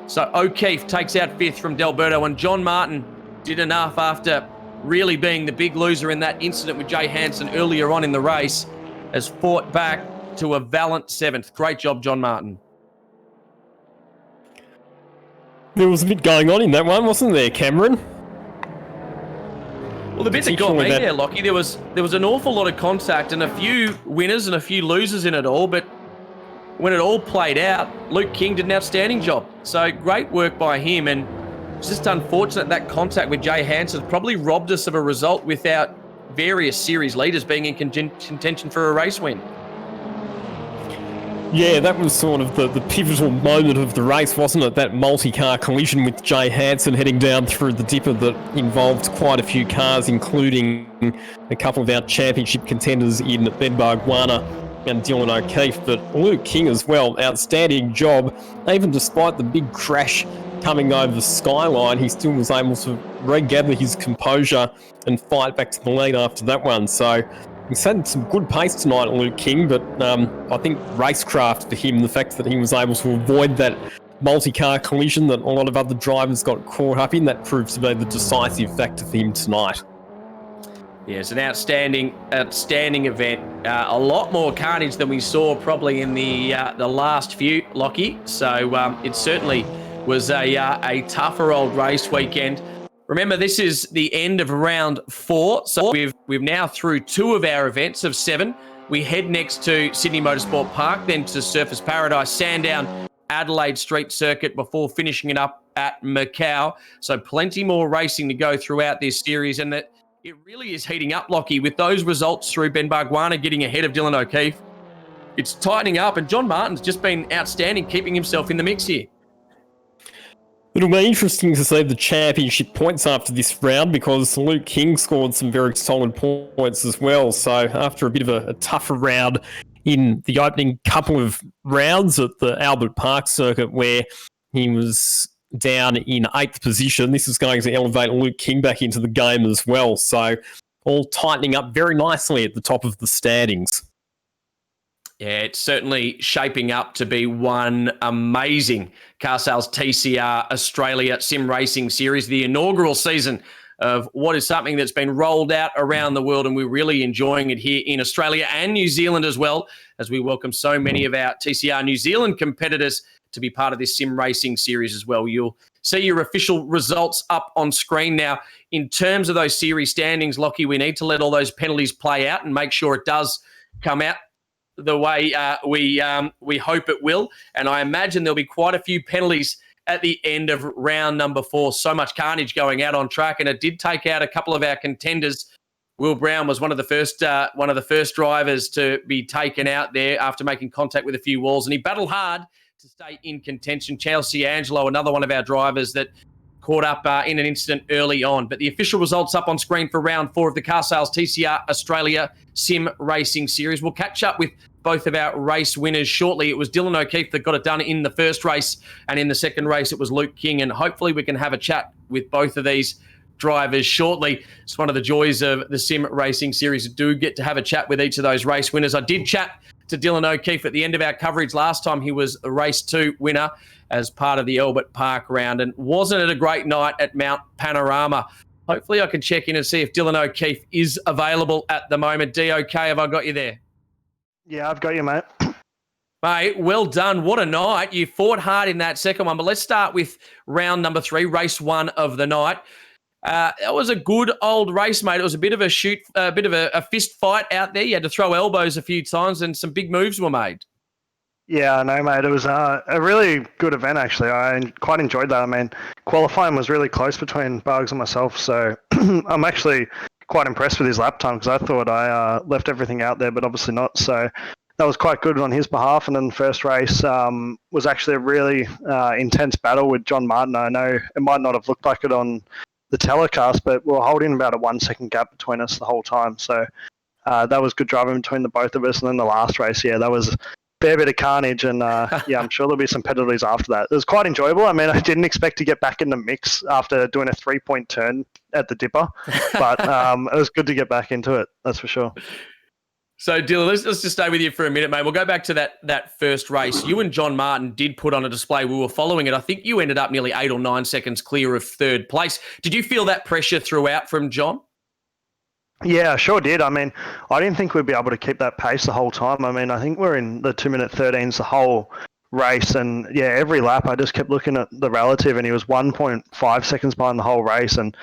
So O'Keefe takes out 5th from D'Alberto, and John Martin did enough after really being the big loser in that incident with Jay Hansen earlier on in the race, has fought back to a valiant 7th. Great job, John Martin. There was a bit going on in that one, wasn't there, Cameron? Well, the bit that got me there, Lockie, there was an awful lot of contact and a few winners and a few losers in it all, but when it all played out, Luke King did an outstanding job. So great work by him, and it's just unfortunate that contact with Jay Hansen probably robbed us of a result without various series leaders being in contention for a race win. Yeah, that was sort of the pivotal moment of the race, wasn't it? That multi-car collision with Jay Hansen heading down through the dipper that involved quite a few cars, including a couple of our championship contenders in Ben Bargwanna and Dylan O'Keefe, but Luke King as well. Outstanding job. Even despite the big crash coming over the skyline, he still was able to regather his composure and fight back to the lead after that one. So he's had some good pace tonight, Luke King, but I think racecraft for him, the fact that he was able to avoid that multi-car collision that a lot of other drivers got caught up in, that proved to be the decisive factor for him tonight. Yeah, it's an outstanding event. A lot more carnage than we saw probably in the last few, Lockie. So it certainly was a tougher old race weekend. Remember, this is the end of round 4, so we've now through 2 of our events of 7. We head next to Sydney Motorsport Park, then to Surfers Paradise, Sandown, Adelaide Street Circuit before finishing it up at Macau. So plenty more racing to go throughout this series, and it really is heating up, Lockie, with those results through Ben Bargwanna getting ahead of Dylan O'Keefe. It's tightening up, and John Martin's just been outstanding, keeping himself in the mix here. It'll be interesting to see the championship points after this round, because Luke King scored some very solid points as well. So after a bit of a tougher round in the opening couple of rounds at the Albert Park circuit, where he was down in 8th position, this is going to elevate Luke King back into the game as well. So all tightening up very nicely at the top of the standings. Yeah, it's certainly shaping up to be one amazing Car Sales TCR Australia Simracing Series, the inaugural season of what is something that's been rolled out around the world, and we're really enjoying it here in Australia and New Zealand as well, as we welcome so many of our TCR New Zealand competitors to be part of this sim racing series as well. You'll see your official results up on screen now. In terms of those series standings, Lockie, we need to let all those penalties play out and make sure it does come out. the way we hope it will. And I imagine there'll be quite a few penalties at the end of round number 4. So much carnage going out on track, and it did take out a couple of our contenders. Will Brown was one of the first drivers to be taken out there after making contact with a few walls, and he battled hard to stay in contention. Chelsea Angelo, another one of our drivers that caught up in an incident early on. But the official results up on screen for round 4 of the Car Sales TCR Australia Sim Racing Series. We'll catch up with both of our race winners shortly. It was Dylan O'Keefe that got it done in the first race, and in the second race it was Luke King, and hopefully we can have a chat with both of these drivers shortly. It's one of the joys of the Sim Racing Series. We do get to have a chat with each of those race winners. I did chat to Dylan O'Keefe at the end of our coverage last time. He was a race 2 winner as part of the Albert Park round, and wasn't it a great night at Mount Panorama? Hopefully I can check in and see if Dylan O'Keefe is available at the moment. DOK, have I got you there? Yeah, I've got you, mate. Mate, well done. What a night. You fought hard in that second one, but let's start with round number 3, race 1 of the night. That was a good old race, mate. It was a bit of a fist fight out there. You had to throw elbows a few times, and some big moves were made. Yeah, I know, mate. It was a really good event, actually. I quite enjoyed that. I mean, qualifying was really close between Bugs and myself, so I'm actually quite impressed with his lap time, because I thought I left everything out there, but obviously not. So that was quite good on his behalf. And then the first race was actually a really intense battle with John Martin. I know it might not have looked like it on the telecast, but we were holding about a 1 second gap between us the whole time. So that was good driving between the both of us. And then the last race, yeah, that was fair bit of carnage, and yeah, I'm sure there'll be some penalties after that. It was quite enjoyable. I mean, I didn't expect to get back in the mix after doing a 3-point turn at the dipper, but it was good to get back into it, that's for sure. So, Dylan, let's just stay with you for a minute, mate. We'll go back to that first race. You and John Martin did put on a display. We were following it. I think you ended up nearly 8 or 9 seconds clear of third place. Did you feel that pressure throughout from John? Yeah, I sure did. I mean, I didn't think we'd be able to keep that pace the whole time. I mean, I think we're in the 2-minute 13s the whole race, and yeah, every lap I just kept looking at the relative, and he was 1.5 seconds behind the whole race, and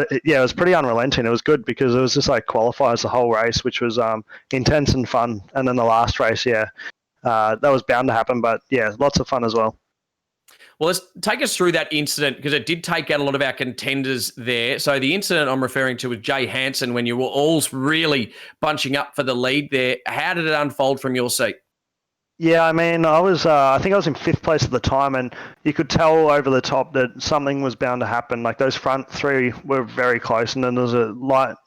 it was pretty unrelenting. It was good because it was just like qualifiers the whole race, which was intense and fun. And then the last race, that was bound to happen, but yeah, lots of fun as well. Well, let's take us through that incident, because it did take out a lot of our contenders there. So the incident I'm referring to was Jay Hansen, when you were all really bunching up for the lead there. How did it unfold from your seat? Yeah, I mean, I think I was in 5th place at the time, and you could tell over the top that something was bound to happen. Like, those front 3 were very close, and then there was a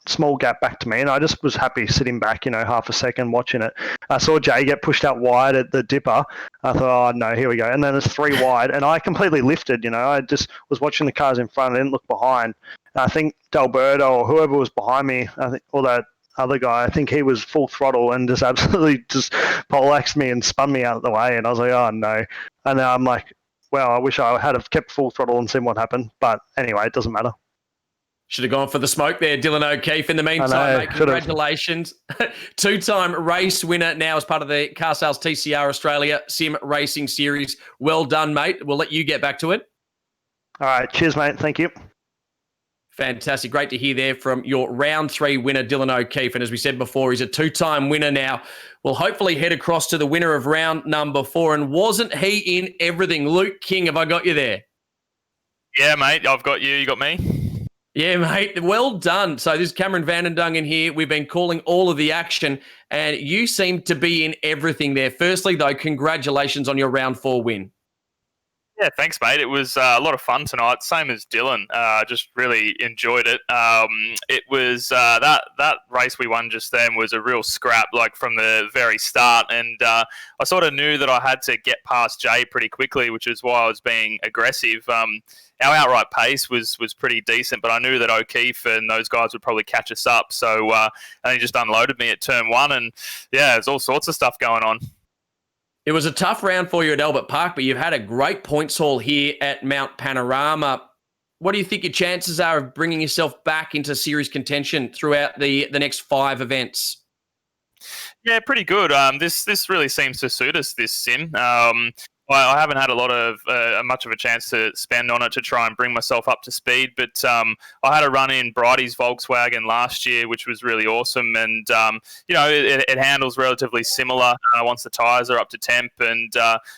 small gap back to me, and I just was happy sitting back, half a second watching it. I saw Jay get pushed out wide at the dipper. I thought, oh no, here we go. And then there's 3 wide, and I completely lifted, I just was watching the cars in front. I didn't look behind. And I think Dalberto or whoever was behind me, or that other guy, I think he was full throttle and just absolutely just poleaxed me and spun me out of the way, and I was like, oh no. And then I'm like, well, I wish I had have kept full throttle and seen what happened, but anyway, it doesn't matter. Should have gone for the smoke there, Dylan O'Keefe. In the meantime, mate, congratulations. 2-time race winner now as part of the Car Sales TCR Australia Sim Racing Series. Well done, mate. We'll let you get back to it. All right, cheers, mate. Thank you. Fantastic. Great to hear there from your round 3 winner, Dylan O'Keefe. And as we said before, he's a 2-time winner now. We'll hopefully head across to the winner of round number 4. And wasn't he in everything? Luke King, have I got you there? Yeah, mate. I've got you. You got me? Yeah, mate. Well done. So this is Cameron Vandendungen here. We've been calling all of the action, and you seem to be in everything there. Firstly, though, congratulations on your round 4 win. Yeah, thanks, mate. It was a lot of fun tonight. Same as Dylan. Just really enjoyed it. It was that race we won just then was a real scrap, like from the very start. And I sort of knew that I had to get past Jay pretty quickly, which is why I was being aggressive. Our outright pace was pretty decent, but I knew that O'Keefe and those guys would probably catch us up. So and he just unloaded me at turn 1, and yeah, there's all sorts of stuff going on. It was a tough round for you at Albert Park, but you've had a great points haul here at Mount Panorama. What do you think your chances are of bringing yourself back into series contention throughout the next 5 events? Yeah, pretty good. This really seems to suit us, this sim. I haven't had a lot of much of a chance to spend on it to try and bring myself up to speed. But I had a run in Bridie's Volkswagen last year, which was really awesome. And it handles relatively similar once the tyres are up to temp, and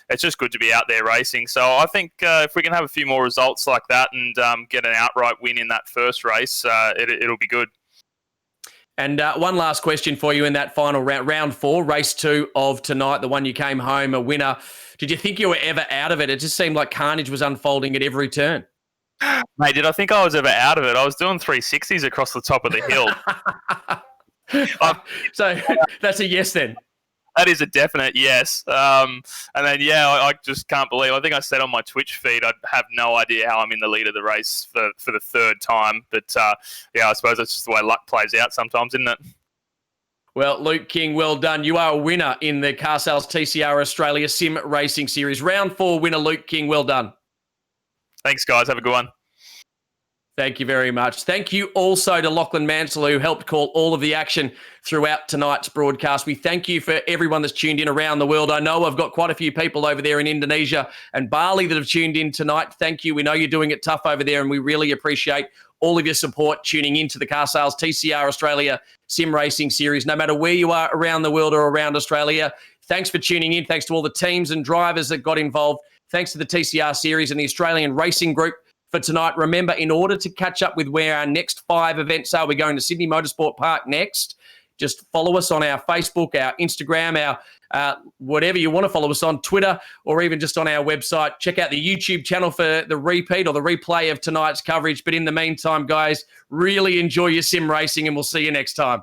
it's just good to be out there racing. So I think if we can have a few more results like that and get an outright win in that first race, it'll be good. And one last question for you in that final round 4, race 2 of tonight, the one you came home a winner. Did you think you were ever out of it? It just seemed like carnage was unfolding at every turn. Mate, did I think I was ever out of it? I was doing 360s across the top of the hill. So that's a yes then. That is a definite yes. And then, I just can't believe. I think I said on my Twitch feed, I have no idea how I'm in the lead of the race for the third time. But, I suppose that's just the way luck plays out sometimes, isn't it? Well, Luke King, well done. You are a winner in the Car Sales TCR Australia Sim Racing Series. Round 4 winner, Luke King, well done. Thanks, guys. Have a good one. Thank you very much. Thank you also to Lachlan Mansell, who helped call all of the action throughout tonight's broadcast. We thank you for everyone that's tuned in around the world. I know I've got quite a few people over there in Indonesia and Bali that have tuned in tonight. Thank you. We know you're doing it tough over there, and we really appreciate all of your support tuning into the Car Sales TCR Australia Sim Racing Series. No matter where you are around the world or around Australia, thanks for tuning in. Thanks to all the teams and drivers that got involved. Thanks to the TCR Series and the Australian Racing Group for tonight. Remember, in order to catch up with where our next 5 events are, we're going to Sydney Motorsport Park next. Just follow us on our Facebook, our Instagram, our whatever you want to follow us on, Twitter, or even just on our website. Check out the YouTube channel for the repeat or the replay of tonight's coverage. But in the meantime, guys, really enjoy your sim racing, and we'll see you next time.